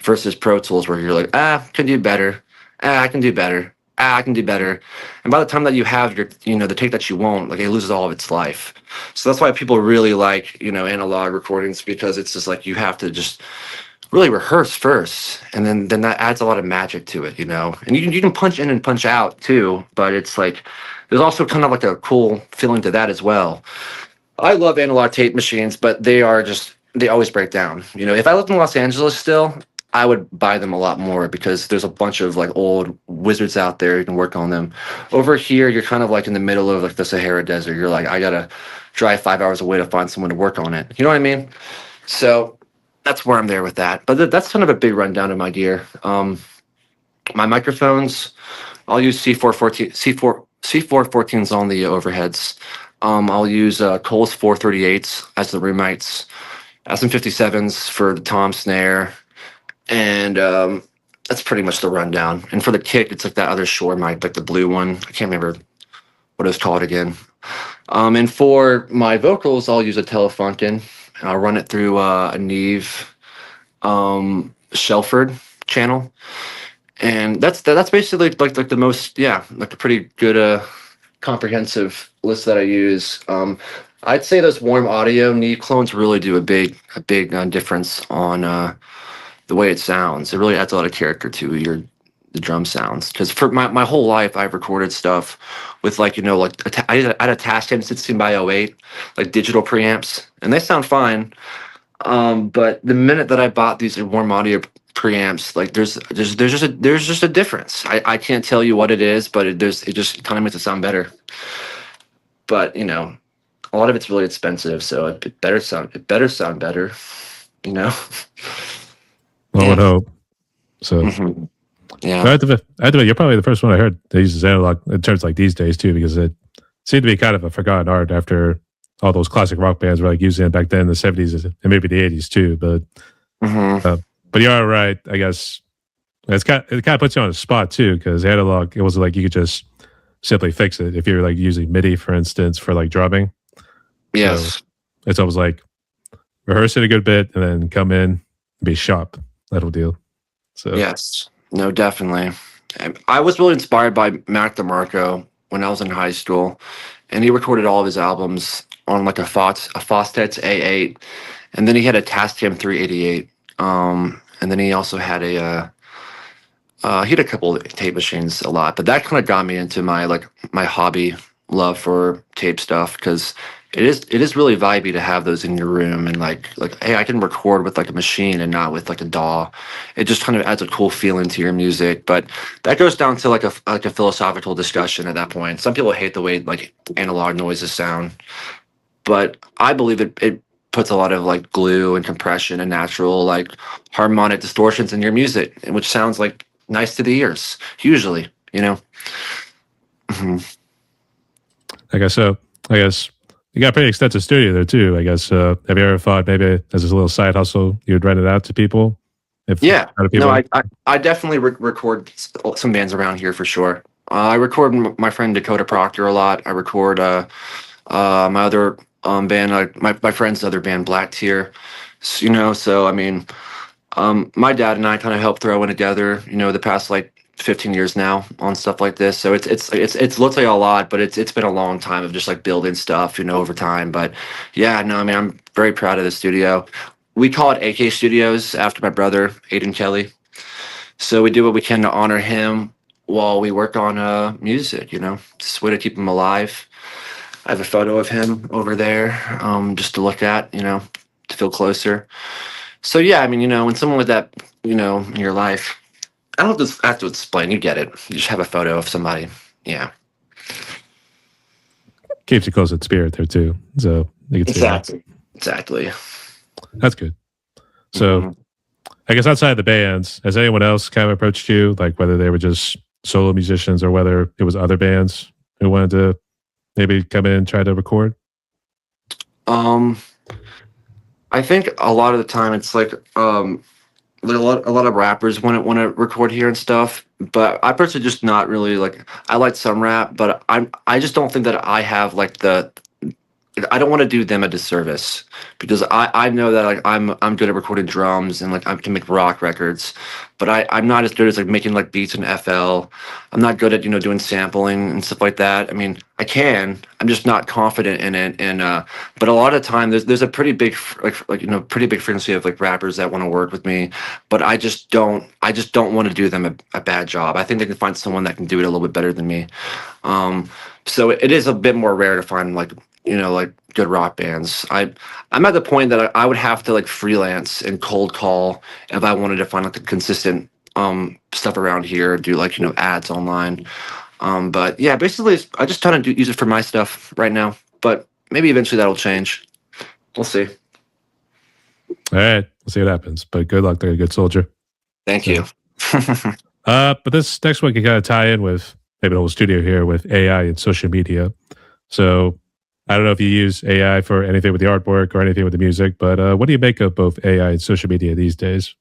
versus Pro Tools where you're like, can do better. I can do better. I can do better. And by the time that you have your, the tape that you want, like it loses all of its life. So that's why people really like, analog recordings because it's just like you have to just really rehearse first, and then that adds a lot of magic to it, And you can punch in and punch out too, but it's like there's also kind of like a cool feeling to that as well. I love analog tape machines, but they always break down. If I lived in Los Angeles still, I would buy them a lot more because there's a bunch of like old wizards out there you can work on them. Over here, you're kind of like in the middle of like the Sahara Desert. You're like, I gotta drive 5 hours away to find someone to work on it. You know what I mean? So that's where I'm there with that. But that's kind of a big rundown of my gear. My microphones, I'll use C414s on the overheads. I'll use Coles 438s as the room mics, SM57s for the tom snare, and that's pretty much the rundown. And for the kick, it's like that other Shure mic, like the blue one. I can't remember what it's called again. And for my vocals, I'll use a Telefunken. I'll run it through a Neve Shelford channel, and that's basically like the most like a pretty good comprehensive list that I use. I'd say those warm audio Neve clones really do a big difference on the way it sounds. It really adds a lot of character to the drum sounds. Because for my whole life, I've recorded stuff with like I had a Tascam 16x08, like digital preamps, and they sound fine. But the minute that I bought these warm audio preamps, like there's just a difference. I can't tell you what it is, but it just kind of makes it sound better. But a lot of it's really expensive, so it better sound better. Well, I would hope. So, yeah, I had to, you're probably the first one I heard that uses analog in terms like these days too, because it seemed to be kind of a forgotten art after all those classic rock bands were like using it back then in the 70s and maybe the 80s too. But but you are right, I guess. It kind of puts you on the spot too, because analog, it wasn't like you could just simply fix it if you're like using MIDI, for instance, for like drumming. yes, So it's almost like rehearse it a good bit and then come in and be sharp. That'll deal. So yes, no, definitely. I was really inspired by Mac DeMarco when I was in high school, and he recorded all of his albums on like a Fostet's A8, and then he had a Tascam 388, and then he also had he had a couple of tape machines a lot, but that kind of got me into my hobby love for tape stuff because it is really vibey to have those in your room and like hey, I can record with like a machine and not with like a DAW. It just kind of adds a cool feeling to your music, but that goes down to like a philosophical discussion at that point. Some people hate the way like analog noises sound, but I believe it puts a lot of like glue and compression and natural like harmonic distortions in your music, which sounds like nice to the ears usually. Mhm. I guess so. I guess you got a pretty extensive studio there too. I guess have you ever thought maybe as a little side hustle you'd rent it out to people? If Yeah, other no, people, I definitely record some bands around here for sure. I record my friend Dakota Proctor a lot. I record my other band, my friend's other band, Black Tear. So I mean, my dad and I kind of helped throw in together, the past like 15 years now on stuff like this. So it's looks like a lot, but it's been a long time of just like building stuff, over time. But yeah, no, I mean, I'm very proud of the studio. We call it AK Studios after my brother, Aiden Kelly. So we do what we can to honor him while we work on music, just a way to keep him alive. I have a photo of him over there, just to look at, to feel closer. So yeah, I mean, when someone with that, in your life, I don't just have to explain. You get it. You just have a photo of somebody. Yeah, keeps you close in spirit there too. So you can see that. exactly. That's good. So Mhm. I guess outside the bands, has anyone else kind of approached you, like whether they were just solo musicians or whether it was other bands who wanted to maybe come in and try to record? I think a lot of the time it's like like a lot of rappers want to record here and stuff, but I personally just not really like. I like some rap, but I just don't think that I have like the. I don't want to do them a disservice because I know that like I'm good at recording drums and like I can make rock records, but I'm not as good as like making like beats in FL. I'm not good at doing sampling and stuff like that. I mean I can. I'm just not confident in it. And but a lot of time there's a pretty big pretty big frequency of like rappers that want to work with me, but I just don't want to do them a bad job. I think they can find someone that can do it a little bit better than me. So it is a bit more rare to find like like good rock bands. I'm at the point that I would have to like freelance and cold call if I wanted to find like the consistent stuff around here, do like ads online. But yeah, basically I just kind of use it for my stuff right now, but maybe eventually that'll change. We'll see. All right, we'll see what happens. But good luck there, good soldier. Thank you. But this next one can kind of tie in with maybe the whole studio here with AI and social media. So I don't know if you use AI for anything with the artwork or anything with the music, but what do you make of both AI and social media these days?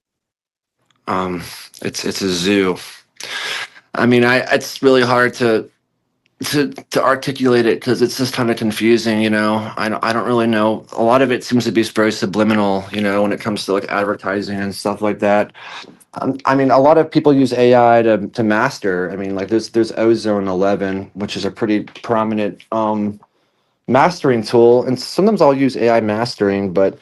It's a zoo. I mean, it's really hard to articulate it because it's just kind of confusing. I don't really know. A lot of it seems to be very subliminal. When it comes to like advertising and stuff like that. I mean, a lot of people use AI to master. I mean, like there's Ozone 11, which is a pretty prominent mastering tool, and sometimes I'll use AI mastering, but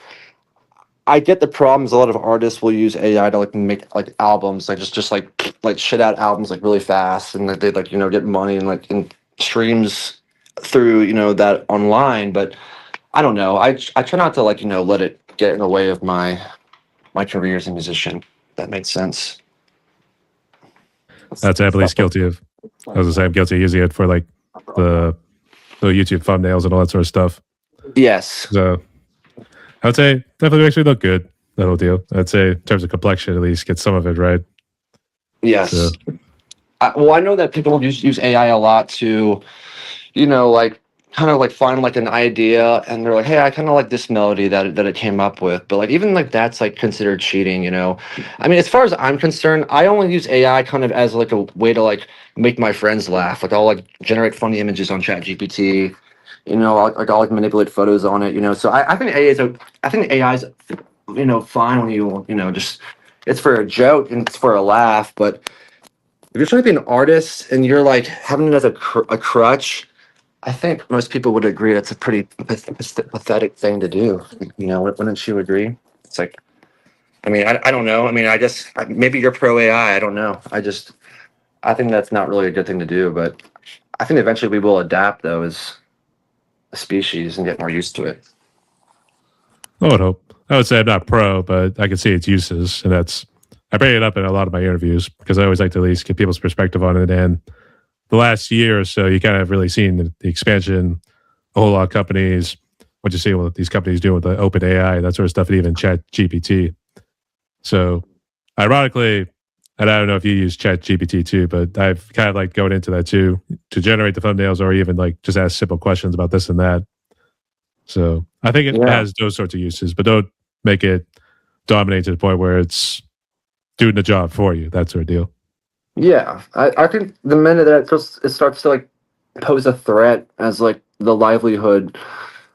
I get the problems. A lot of artists will use AI to like make like albums, like just like shit out albums like really fast, and like they like get money and like in streams through that online. But I don't know. I try not to like let it get in the way of my career as a musician. If that makes sense. That's at least guilty of. I was gonna say I'm guilty of using it for like the YouTube thumbnails and all that sort of stuff. Yes. So I would say definitely makes me look good. That whole deal. I'd say in terms of complexion, at least get some of it right. Yes. So, Well, I know that people use AI a lot to, like kind of like find like an idea, and they're like, "Hey, I kind of like this melody that it came up with." But like even like that's like considered cheating. I mean, as far as I'm concerned, I only use AI kind of as like a way to like make my friends laugh. Like I'll like generate funny images on ChatGPT. I'll like manipulate photos on it. So I think I think AI is fine when just it's for a joke and it's for a laugh, but if you're trying to be an artist and you're like having it as a crutch, I think most people would agree that's a pretty pathetic thing to do. Wouldn't you agree? It's like, I mean, I don't know. I mean, maybe you're pro AI. I don't know. I think that's not really a good thing to do. But I think eventually we will adapt though as a species and get more used to it. I would hope. I would say I'm not pro, but I can see its uses, and I bring it up in a lot of my interviews because I always like to at least get people's perspective on it. And the last year or so, you kind of really seen the expansion, a whole lot of companies, what you see what these companies doing with the open AI, that sort of stuff, and even Chat GPT. So ironically, and I don't know if you use Chat GPT too, but I've kind of like going into that too to generate the thumbnails or even like just ask simple questions about this and that. So I think it has those sorts of uses, but don't make it dominate to the point where it's doing the job for you, that sort of deal. Yeah, I think the minute that it starts to like pose a threat as like the livelihood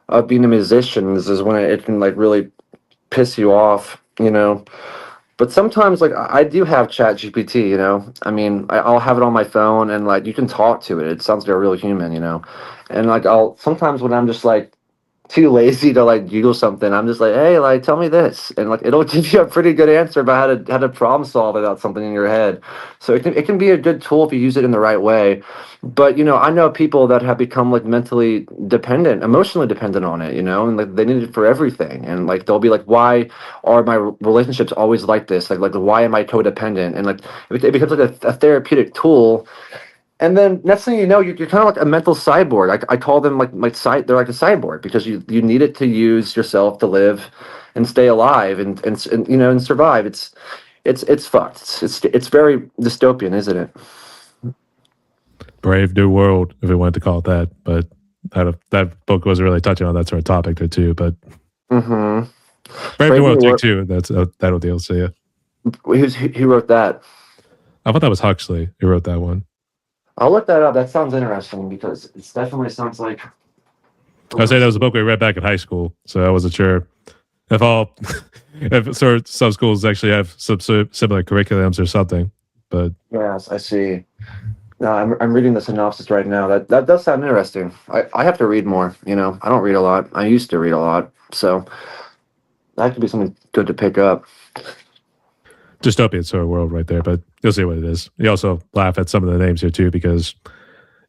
of being a musician is when it can like really piss you off. But sometimes like I do have Chat GPT. I mean, I'll have it on my phone and like you can talk to it. It sounds like a real human. And like I'll sometimes when I'm just like too lazy to like Google something, I'm just like, hey, like tell me this, and like it'll give you a pretty good answer about how to problem solve about something in your head. So it can be a good tool if you use it in the right way. But I know people that have become like mentally dependent, emotionally dependent on it, and like they need it for everything. And like they'll be like, why are my relationships always like this? Like why am I codependent? And like it becomes like a therapeutic tool. And then next thing you know, you're kind of like a mental cyborg. I call them like they're like a cyborg because you need it to use yourself to live and stay alive and survive. It's fucked. It's very dystopian, isn't it? Brave New World, if we wanted to call it that. But that book wasn't really touching on that sort of topic there too. But Mm-hmm. Brave New World too. That's that'll deal. So yeah. Who wrote that? I thought that was Huxley who wrote that one. I'll look that up. That sounds interesting because it definitely sounds like a I would little say that was a book something. we read back in high school, so I wasn't sure if all if sort of some schools actually have some similar curriculums or something. But Yes, I see. No, I'm reading the synopsis right now. That does sound interesting. I have to read more. I don't read a lot. I used to read a lot, so that could be something good to pick up. dystopian sort of world right there. But you'll see what it is. You also laugh at some of the names here too because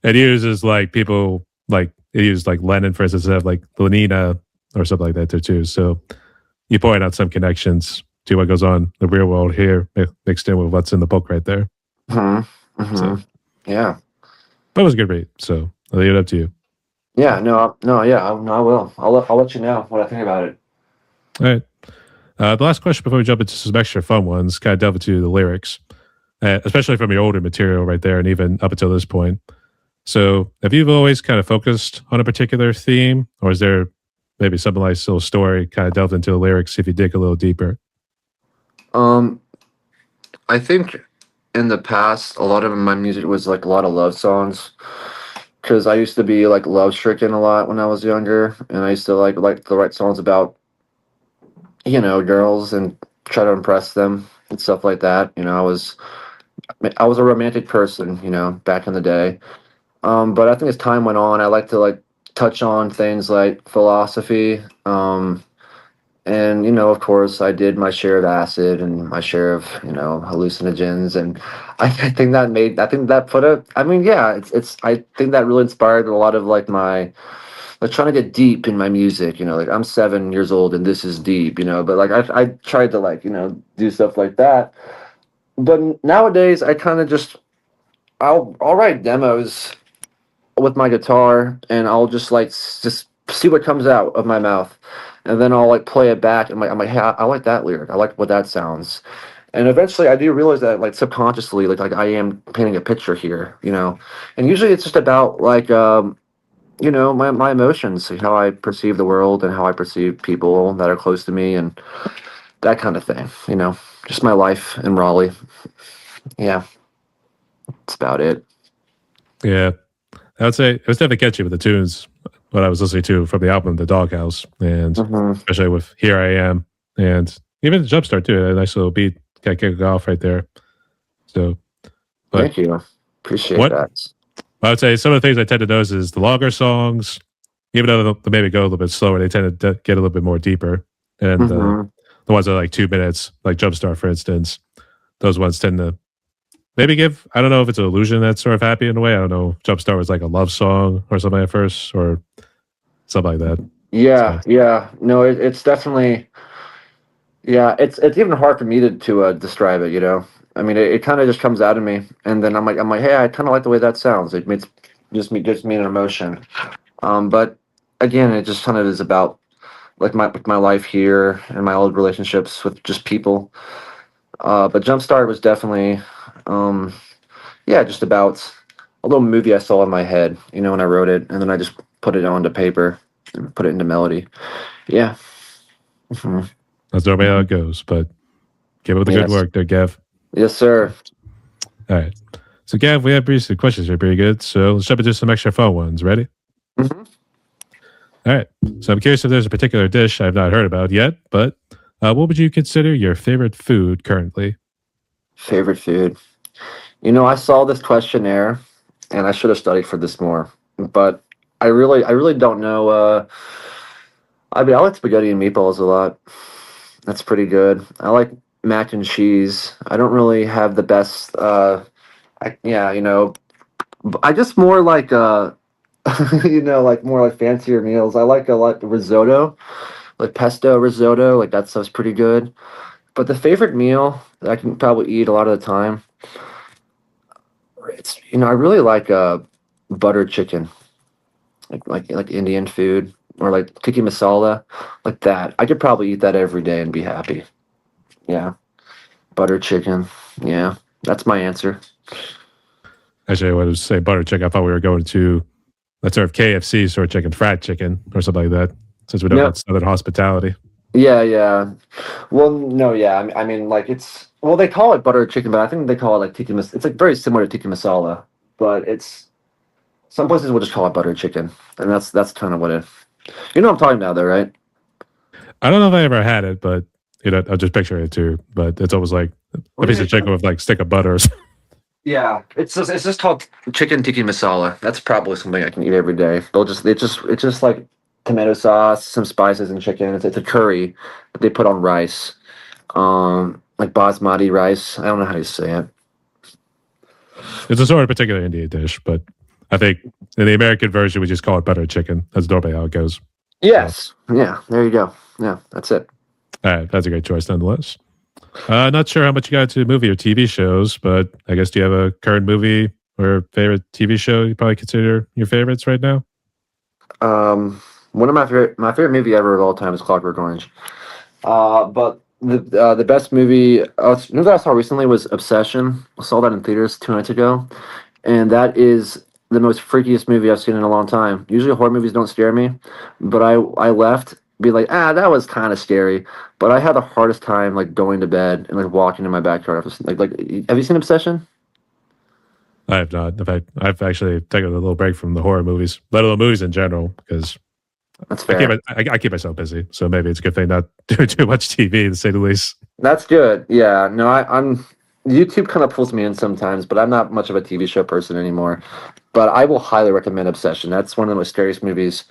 it uses like people like it used like Lenin, for instance, to have like Lenina or something like that there too. So you point out some connections to what goes on in the real world here mixed in with what's in the book right there. Hmm. So, Hmm. Yeah. but it was a good read. So I'll leave it up to you. Yeah. No. No. Yeah. I will. I'll let you know what I think about it. All right. The last question before we jump into some extra fun ones, kind of delve into the lyrics, especially from your older material right there, and even up until this point. So, have you always kind of focused on a particular theme, or is there maybe something like still a story kind of delved into the lyrics if you dig a little deeper? Um, I think in the past, a lot of my music was like a lot of love songs because I used to be like love stricken a lot when I was younger, and I used to like to write songs about girls and try to impress them and stuff like that. I was a romantic person, back in the day. But I think as time went on, I like to like touch on things like philosophy. And of course, I did my share of acid and my share of hallucinogens, and I think that put a. I mean, yeah, it's. I think that really inspired a lot of like my like trying to get deep in my music. Like I'm 7 years old and this is deep. But like I tried to like do stuff like that. But nowadays, I kind of just I'll write demos with my guitar and I'll just like just see what comes out of my mouth, and then I'll like play it back and I'm like, hey, I like that lyric. I like what that sounds. And eventually I do realize that like subconsciously like I am painting a picture here, and usually it's just about like my emotions, like, how I perceive the world and how I perceive people that are close to me and that kind of thing, just my life in Raleigh. Yeah, that's about it. Yeah, I would say it was definitely catchy with the tunes. What I was listening to from the album, The Doghouse, and Hmm. especially with Here I Am, and even the Jumpstart too. A nice little beat, kind of kick it off right there. So, but Thank you. Appreciate what that. I would say some of the things I tend to notice is the longer songs, even though they maybe go a little bit slower, they tend to get a little bit more deeper. And Hmm. the ones that are like 2 minutes, like Jumpstart, for instance, those ones tend to maybe give, I don't know if it's an illusion that's sort of happy in a way. I don't know. Jumpstart was like a love song or something at first or something like that. So, Yeah, yeah. No, it's definitely, yeah. It's even hard for me to describe it. I mean, it kind of just comes out of me, and then I'm like, hey, I kind of like the way that sounds. It makes just me gives me an emotion. But again, it just kind of is about like my life here and my old relationships with just people. But Jumpstart was definitely, um, yeah, just about a little movie I saw in my head, when I wrote it, and then I just put it onto paper and put it into melody. Yeah. Mhm. that's normally how it goes. But give it the good Yes. work there, Gav. Yes, sir. All right. So, Gav, we have briefly questions here pretty good. So, let's jump into some extra fun ones. Ready? Hmm. All right. So I'm curious if there's a particular dish I've not heard about yet, but what would you consider your favorite food currently? Favorite food. I saw this questionnaire, and I should have studied for this more. But I really don't know. I mean, I like spaghetti and meatballs a lot. That's pretty good. I like mac and cheese. I don't really have the best. Yeah, I just more like like more like fancier meals. I like a lot risotto, like pesto risotto. Like that stuff's pretty good. But the favorite meal that I can probably eat a lot of the time, it's I really like butter chicken, like Indian food or like tikka masala, like that. I could probably eat that every day and be happy. Yeah, butter chicken. Yeah, that's my answer. Actually, I was say butter chicken. I thought we were going to let's serve KFC sort of chicken, fried chicken, or something like that, since we know No, that's Southern hospitality. yeah, yeah. Well, no, yeah. I mean, like Well, they call it butter chicken, but I think they call it like tikka mas. It's like very similar to tikka masala, but it's some places will just call it butter chicken, and that's kind of what it. You know what I'm talking about, though, right? I don't know if I ever had it, but I'll just picture it too. But it's almost like a What do piece you of chicken with like stick of butter. Or something. Yeah, it's just called chicken tikka masala. That's probably something I can eat every day. It's just like tomato sauce, some spices, and chicken. It's a curry that they put on rice, like basmati rice. I don't know how you say it. It's a sort of particular Indian dish, but I think in the American version we just call it butter chicken. That's normally how it goes. So, Yes, yeah, there you go. Yeah, that's it. all right, that's a great choice nonetheless. Not sure how much you got into movie or TV shows, but I guess do you have a current movie or favorite TV show you probably consider your favorites right now? One of my favorite movie ever of all time is Clockwork Orange. But the best movie that I saw recently was Obsession. I saw that in theaters 2 nights ago, and that is the most freakiest movie I've seen in a long time. Usually horror movies don't scare me, but I left be like, that was kind of scary. But I had the hardest time like going to bed and like walking in my backyard. Like, have you seen Obsession? I have not. In fact, I've actually taken a little break from the horror movies, let alone movies in general, because That's fair. I keep myself busy. So maybe it's a good thing not doing too much TV, to say the least. That's good. Yeah. No, I'm YouTube kind of pulls me in sometimes, but I'm not much of a TV show person anymore. But I will highly recommend Obsession. That's one of the most scariest movies.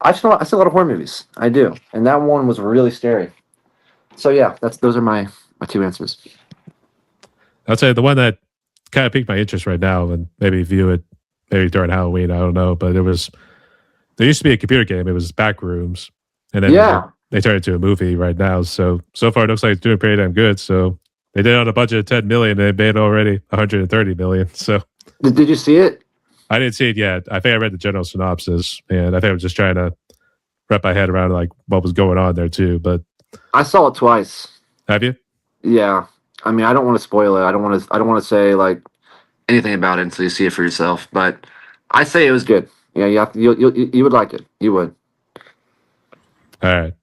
I see a lot of horror movies. I do, and that one was really scary. So yeah, those are my two answers. I'd say the one that kind of piqued my interest right now, and maybe view it maybe during Halloween. I don't know, but there used to be a computer game. It was Backrooms, and then Yeah. they turned it into a movie right now. So far, it looks like it's doing pretty damn good. So they did it on a budget of 10 million, and they made already 130 million. So Did you see it? I didn't see it yet. I think I read the general synopsis, and I think I was just trying to wrap my head around like what was going on there too. But I saw it twice. have you? Yeah. I mean, I don't want to spoil it. I don't want to say like anything about it until you see it for yourself. But I say it was good. Yeah. You would like it. You would. All right,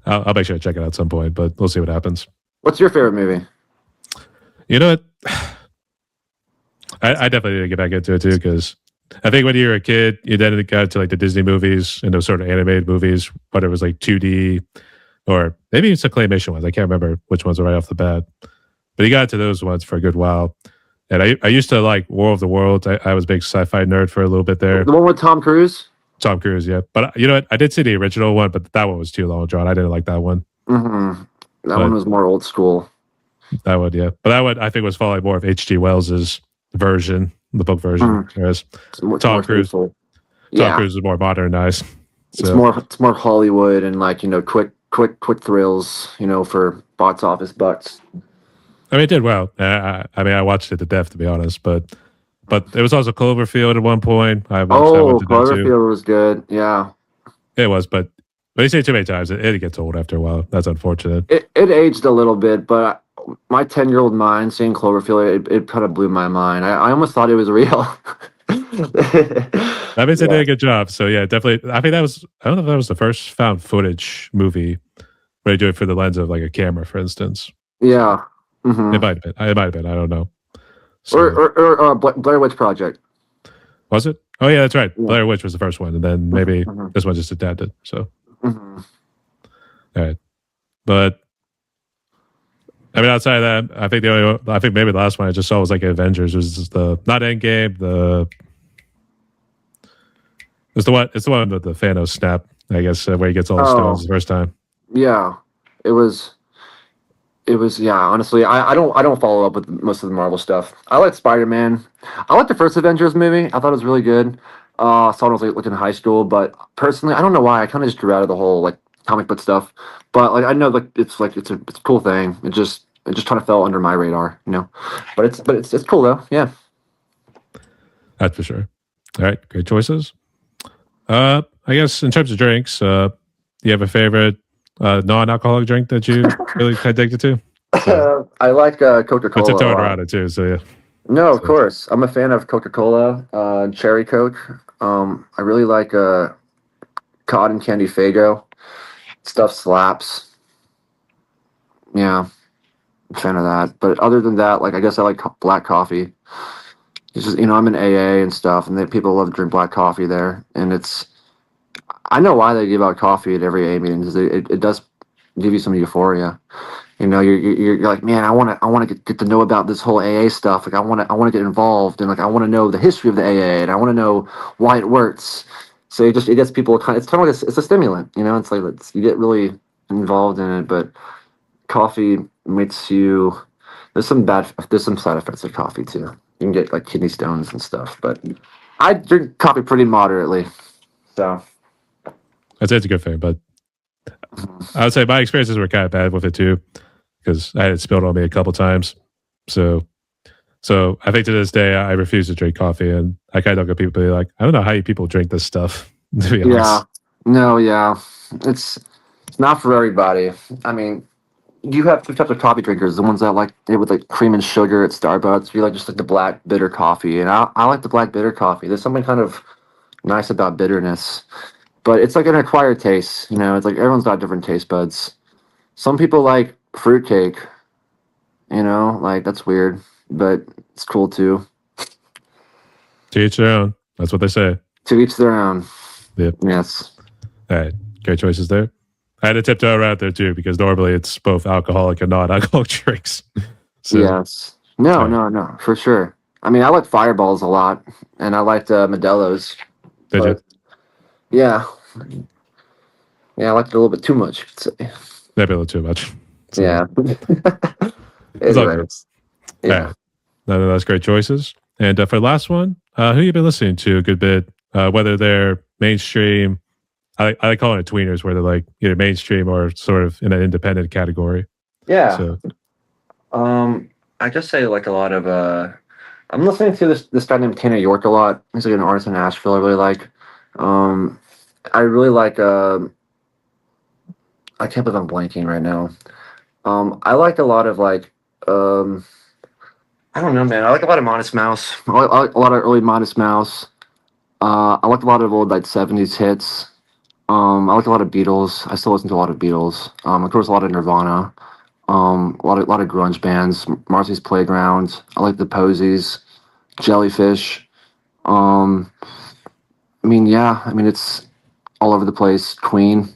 I'll make sure to check it out at some point, but we'll see what happens. What's your favorite movie? You know what? I definitely need to get back into it too, because I think when you were a kid, you then got to like the Disney movies and those sort of animated movies, whether it was like 2D or maybe it's the claymation ones. I can't remember which ones are right off the bat, but you got into those ones for a good while. And I used to like War of the Worlds. I was a big sci-fi nerd for a little bit there. The one with Tom Cruise? Tom Cruise, yeah. But you know what? I did see the original one, but that one was too long drawn. I didn't like that one. Mm-hmm. That But one was more old school. that one, yeah. But that one I think was following more of H.G. Wells's version, the book version. Whereas It's Tom more Cruise, faithful. Tom Yeah. Cruise is more modernized. It's So more Hollywood and like, quick thrills, for box office bucks. I mean, it did well. I mean, I watched it to death, to be honest. But it was also Cloverfield at one point. I watched that one Oh, to death too. Cloverfield was good. Yeah. It was, but you say it too many times, it gets old after a while. That's unfortunate. It aged a little bit, but my 10-year-old mind seeing Cloverfield, it kind of blew my mind. I almost thought it was real. That means they did Yeah. a good job. So yeah, definitely. I think I don't know if that was the first found footage movie where they do it for the lens of like a camera, for instance. Yeah. Hmm. It might have been. It might have been. I don't know. So, Or Blair Witch Project. was it? Oh yeah, that's right. Yeah. Blair Witch was the first one, and then maybe Mhm. this one just adapted. So Hmm. all right, but I mean, outside of that, I think maybe the last one I just saw was like Avengers. Was just the not Endgame. It's the one with the Thanos snap. I guess where he gets all the stones the first time. Yeah. It was. Yeah. Honestly, I don't follow up with most of the Marvel stuff. I like Spider-Man. I like the first Avengers movie. I thought it was really good. I saw it when I was like in high school, but personally, I don't know why. I kind of just drew out of the whole like comic book stuff. But like I know like it's a cool thing. It just kind of fell under my radar. But it's cool though. Yeah. That's for sure. All right, great choices. I guess in terms of drinks, do you have a favorite non-alcoholic drink that you really kind of addicted to? So, I like it's a Coca-Cola a tone lot. around it too. So yeah, No, of so, course. I'm a fan of Coca-Cola, Cherry Coke. I really like Cotton Candy Fago. Stuff slaps. Yeah. fan of that. But other than that, like I guess I like black coffee. It's just I'm in AA and stuff, and people love to drink black coffee there, and I know why they give out coffee at every AA meeting because it does give you some euphoria. You're like, man, I want to get to know about this whole AA stuff. Like I want to get involved, and like I want to know the history of the AA, and I want to know why it works. So it gets people it's kind of like it's a stimulant, It's like you get really involved in it, but coffee makes you. There's some side effects of coffee too. You can get like kidney stones and stuff, but I drink coffee pretty moderately. So I'd say it's a good thing, but I would say my experiences were kind of bad with it too, because I had it spilled on me a couple times. So I think to this day I refuse to drink coffee, and I kind of look at people be like, I don't know how you people drink this stuff. To be honest. yeah, it's not for everybody. I mean, you have two types of coffee drinkers: the ones that like it with like cream and sugar at Starbucks. You like just like the black bitter coffee, and I like the black bitter coffee. There's something kind of nice about bitterness, but it's like an acquired taste. It's like everyone's got different taste buds. Some people like fruitcake. Like that's weird, but it's cool too. To each their own. That's what they say. To each their own. Yep. Yes. All right. Great choices there. I had to tiptoe around there too, because normally it's both alcoholic and non-alcoholic drinks. So, yes. No, for sure. I mean, I like Fireballs a lot, and I liked Modelo's. Did you? Yeah. Yeah, I liked it a little bit too much, you could say. Maybe a little too much. So, yeah. Anyways. Yeah. Right. No, that's great choices. And for the last one, who you been listening to a good bit, whether they're mainstream, I like calling it tweeners, where they're like either mainstream or sort of in an independent category. Yeah. So, I just say like a lot of I'm listening to this guy named Tanner York a lot. He's like an artist in Nashville I really like. I really like I can't believe I'm blanking right now. I like a lot of like I don't know, man. I like a lot of Modest Mouse. I like a lot of early Modest Mouse. I like a lot of old like '70s hits. I like a lot of Beatles. I still listen to a lot of Beatles. Of course, a lot of Nirvana. A lot of grunge bands. Marcy's Playground. I like the Posies, Jellyfish. I mean, yeah. I mean, it's all over the place. Queen.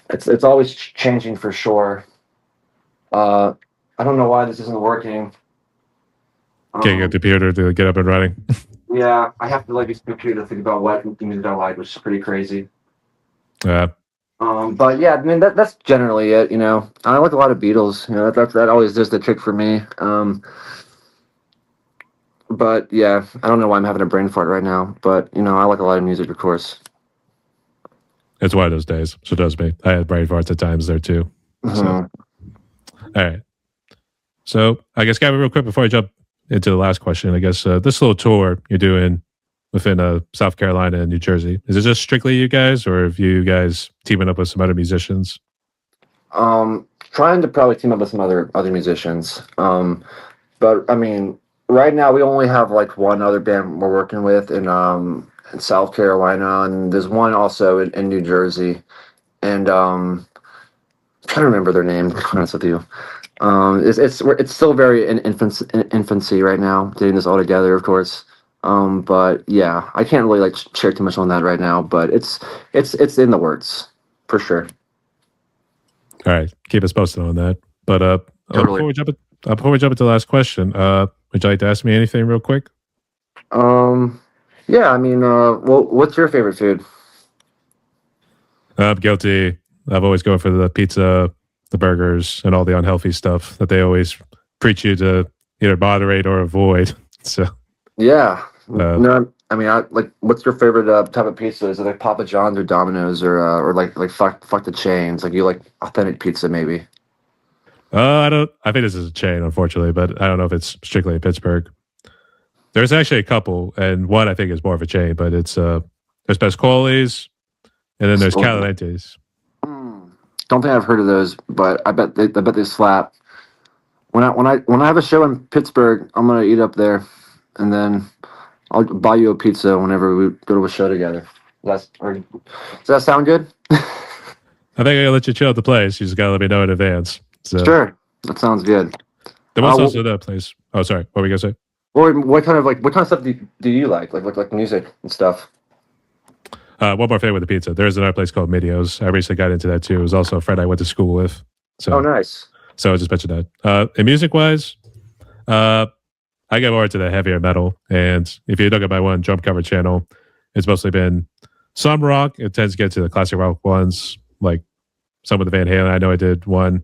It's always changing for sure. I don't know why this isn't working. can't get the computer to get up and running. Yeah, I have to like use the computer to think about what music I like, which is pretty crazy. But yeah, I mean that's generally it. I like a lot of Beatles. That always does the trick for me. But yeah, I don't know why I'm having a brain fart right now. But I like a lot of music, of course. It's one of those days. So does me. I had brain farts at times there too. So, all right. So I guess, Gavin, real quick before I jump into the last question, I guess this little tour you're doing within South Carolina and New Jersey, is it just strictly you guys, or have you guys teaming up with some other musicians? Trying to probably team up with some other musicians. But I mean, right now we only have like one other band we're working with in South Carolina, and there's one also in New Jersey. And I'm trying to remember their name, to be honest with you. It's still very in infancy right now, getting this all together, of course. But yeah, I can't really like share too much on that right now, but it's in the works for sure. All right, keep us posted on that. But Totally. before we jump into the last question, would you like to ask me anything real quick? Yeah, I mean, well, what's your favorite food? I'm guilty. I've always gone for the pizza, the burgers, and all the unhealthy stuff that they always preach you to either moderate or avoid. So Yeah, no, I mean, what's your favorite type of pizza? Is it like Papa John's or Domino's or like fuck the chains? Like you like authentic pizza, maybe? I don't. I think this is a chain, unfortunately, but I don't know if it's strictly in Pittsburgh. There's actually a couple, and one I think is more of a chain, but it's there's Pasquale's, and then there's Caliente's. Don't think I've heard of those, but I bet they slap. When I have a show in Pittsburgh, I'm gonna eat up there, and then I'll buy you a pizza whenever we go to a show together. Does that sound good? I think I gotta let you chill at the place. You just gotta let me know in advance. So. Sure, that sounds good. There was What, also that place. Oh, sorry. What were you gonna say? what kind of stuff do you like music and stuff? One more thing with the pizza. There's another place called Midio's. I recently got into that too. It was also a friend I went to school with. Oh, So, nice. so I just mentioned that. And music wise, uh, I get more into the heavier metal. And if you look at my one drum cover channel, it's mostly been some rock. It tends to get to the classic rock ones, like some of the Van Halen. I know I did one.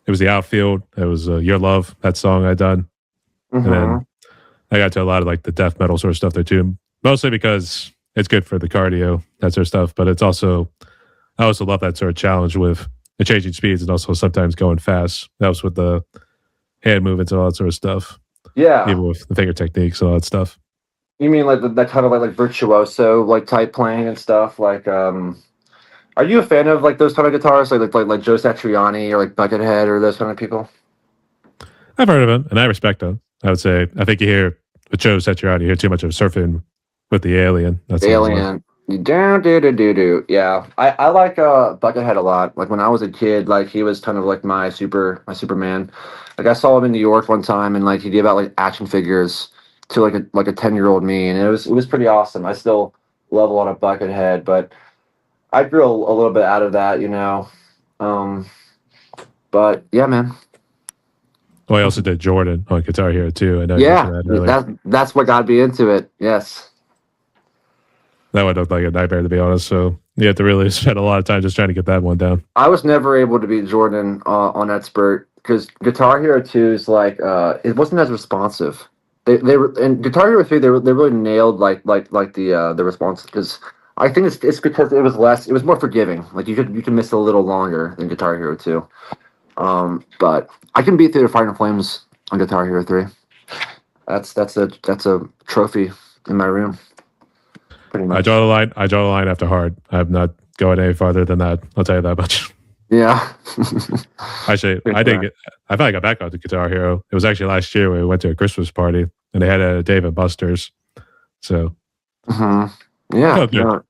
It was the Outfield. It was Your Love, that song I done. And Mm-hmm. then I got to a lot of like the death metal sort of stuff there too. Mostly because it's good for the cardio, that sort of stuff. But it's also, I also love that sort of challenge with the changing speeds and also sometimes going fast. That was with the hand movements and all that sort of stuff. Yeah. Even with the finger techniques and all that stuff. You mean like that kind of like virtuoso like type playing and stuff? Like, are you a fan of like those kind of guitarists, like Joe Satriani or like Buckethead or those kind of people? I've heard of him and I respect him. I would say, I think you hear with Joe Satriani, you hear too much of surfing with the alien. That's what it's like. Alien. You do. Yeah, I like Buckethead a lot. Like when I was a kid, like he was kind of like my Superman. Like I saw him in New York one time, and like he gave out like action figures to like a 10-year-old me, and it was pretty awesome. I still love a lot of Buckethead, but I grew a little bit out of that, you know. Um, but yeah, man. Oh, I also did Jordan on Guitar Hero too. I know you Yeah, mentioned that earlier. that's what got me into it. Yes. That one looked like a nightmare, to be honest. So you have to really spend a lot of time just trying to get that one down. I was never able to beat Jordan on that spurt because Guitar Hero 2 is like it wasn't as responsive. They were in Guitar Hero 3 they really nailed like the response because I think it's because it was more forgiving. Like you could miss a little longer than Guitar Hero 2. But I can beat through the Fire and Flames on Guitar Hero 3. That's a trophy in my room. Pretty much. I draw the line. I draw the line after hard. I'm not going any farther than that. I'll tell you that much. Yeah. Actually, I think I finally got back onto Guitar Hero. It was actually last year we went to a Christmas party and they had a Dave and Buster's. So, Yeah, oh, good. no,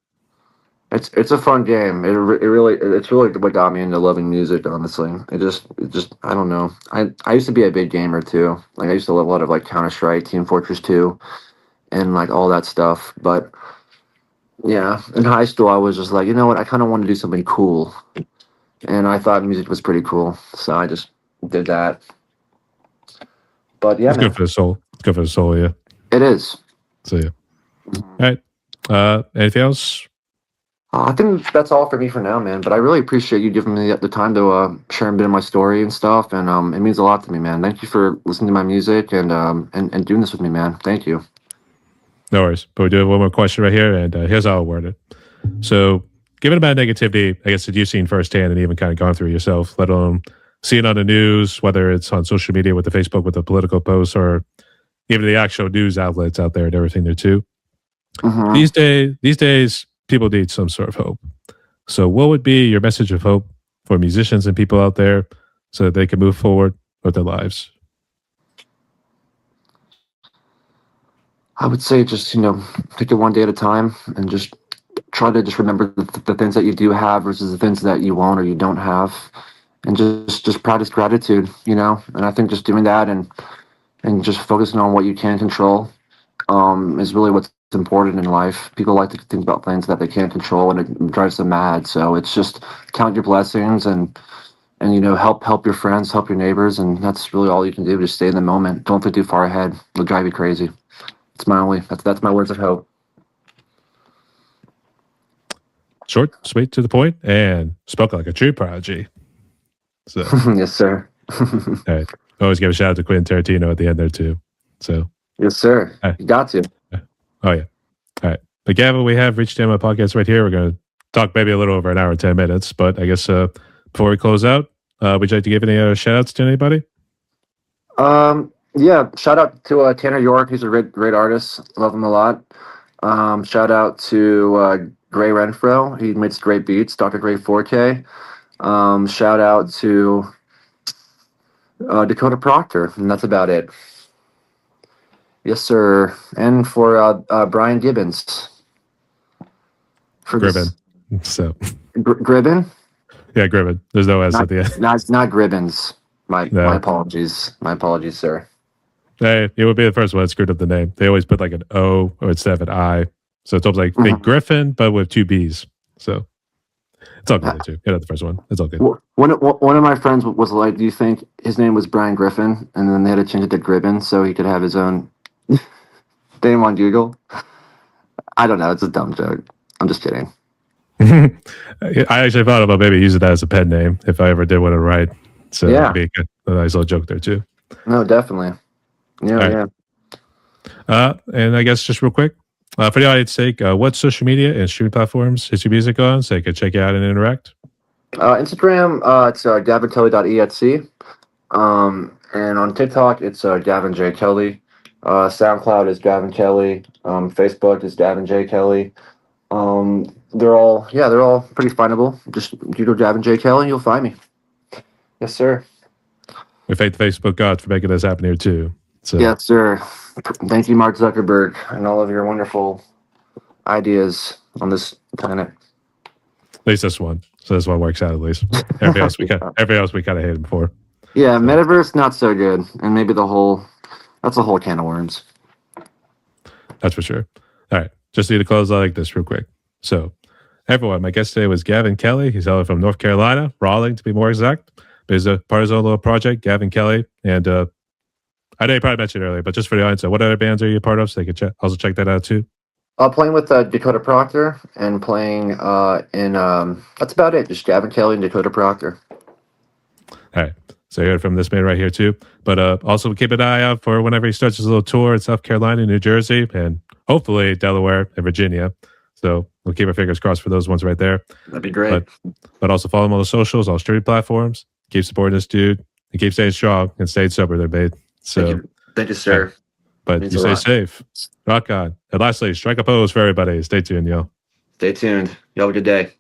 it's a fun game. It's really what got me into loving music. Honestly, it just I don't know. I used to be a big gamer too. Like I used to love a lot of like Counter Strike, Team Fortress 2, and like all that stuff. But yeah, in high school I was just like, you know what? I kind of want to do something cool, and I thought music was pretty cool, so I just did that. But yeah, It's man, good for the soul. It's good for the soul. Yeah. it is. So yeah. Mhm. All right. Anything else? I think that's all for me for now, man. But I really appreciate you giving me the time to share a bit of my story and stuff, and it means a lot to me, man. Thank you for listening to my music and doing this with me, man. Thank you. No worries. But we do have one more question right here, and here's how I'll word it. So, given about negativity, I guess that you've seen firsthand and even kind of gone through yourself, let alone seeing on the news, whether it's on social media with the Facebook, with the political posts, or even the actual news outlets out there and everything there too. Hmm. These days, people need some sort of hope. So, what would be your message of hope for musicians and people out there so that they can move forward with their lives? I would say just take it one day at a time and just try to just remember the things that you do have versus the things that you won't or you don't have, and just practice gratitude. And I think just doing that and just focusing on what you can control is really what's important in life. People like to think about things that they can't control, and it drives them mad. So it's just count your blessings and help your friends, help your neighbors, and that's really all you can do. Just stay in the moment. Don't think too far ahead. It'll drive you crazy. That's my words of hope. Short, sweet, to the point, and spoke like a true prodigy. So, Yes, sir. all right. Always give a shout out to Quentin Tarantino at the end there too. So, Yes, sir. Hey. You got to. Oh yeah. All right. But Gavin, we have reached the end of my podcast right here. We're going to talk maybe a little over an hour and 10 minutes. But I guess before we close out, would you like to give any shout outs to anybody? Yeah. Shout out to Tanner York. He's a great artist. Love him a lot. Shout out to Gray Renfro. He makes great beats. Dr. Gray 4K. Shout out to Dakota Proctor, and that's about it. Yes, sir. And for Brian Gibbons. For Gribbin. So, Gribbin? yeah, Gribbin. There's no S at the end. Not Gribbins. My No. apologies. My apologies, sir. Hey, it would be the first one that screwed up the name. They always put like an O or instead of an I. So it's almost like think Griffin, but with two B's. So it's all good there too. Get out the first one. It's all good. One of my friends was like, "Do you think his name was Brian Griffin?" And then they had to change it to Gribbin so he could have his own name on Google. I don't know. It's a dumb joke. I'm just kidding. I actually thought about maybe using that as a pen name if I ever did want to write. So Yeah. it'd be a nice little joke there too. No, definitely. Yeah, All right. yeah. And I guess just real quick, for the audience's sake, what social media and streaming platforms is your music on so they can check you out and interact? Instagram, it's gavinkelly.etsy. And on TikTok, it's Gavin J. Kelly. SoundCloud is Gavin Kelly. Facebook is Gavin J. Kelly. They're all pretty findable. Just Google Gavin J. Kelly and you'll find me. Yes, sir. We thank the Facebook gods for making this happen here too. So Yes, sir. Thank you, Mark Zuckerberg, and all of your wonderful ideas on this planet. at least this one. So this one works out at least. Everything else we kind of hate him for. Yeah, Metaverse not so good, and maybe that's a whole can of worms. That's for sure. All right. Just need to close out like this real quick. So, everyone, my guest today was Gavin Kelly. He's hailing from North Carolina, Raleigh to be more exact. But he's a part of his own little project, Gavin Kelly. And I know you probably mentioned earlier, but just for the audience, what other bands are you a part of? So they could also check that out too. Playing with Dakota Proctor and playing in that's about it. Just Gavin Kelly and Dakota Proctor. All right. So you heard from this man right here too. But also keep an eye out for whenever he starts his little tour in South Carolina, New Jersey, and hopefully Delaware and Virginia. So we'll keep our fingers crossed for those ones right there. That'd be great. But also follow him on the socials, all streaming platforms. Keep supporting this dude and keep staying strong and staying sober there, babe. So Thank you, sir. But you stay safe. Rock on. And lastly, strike a pose for everybody. Stay tuned, yo. Stay tuned. You have a good day.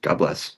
God bless.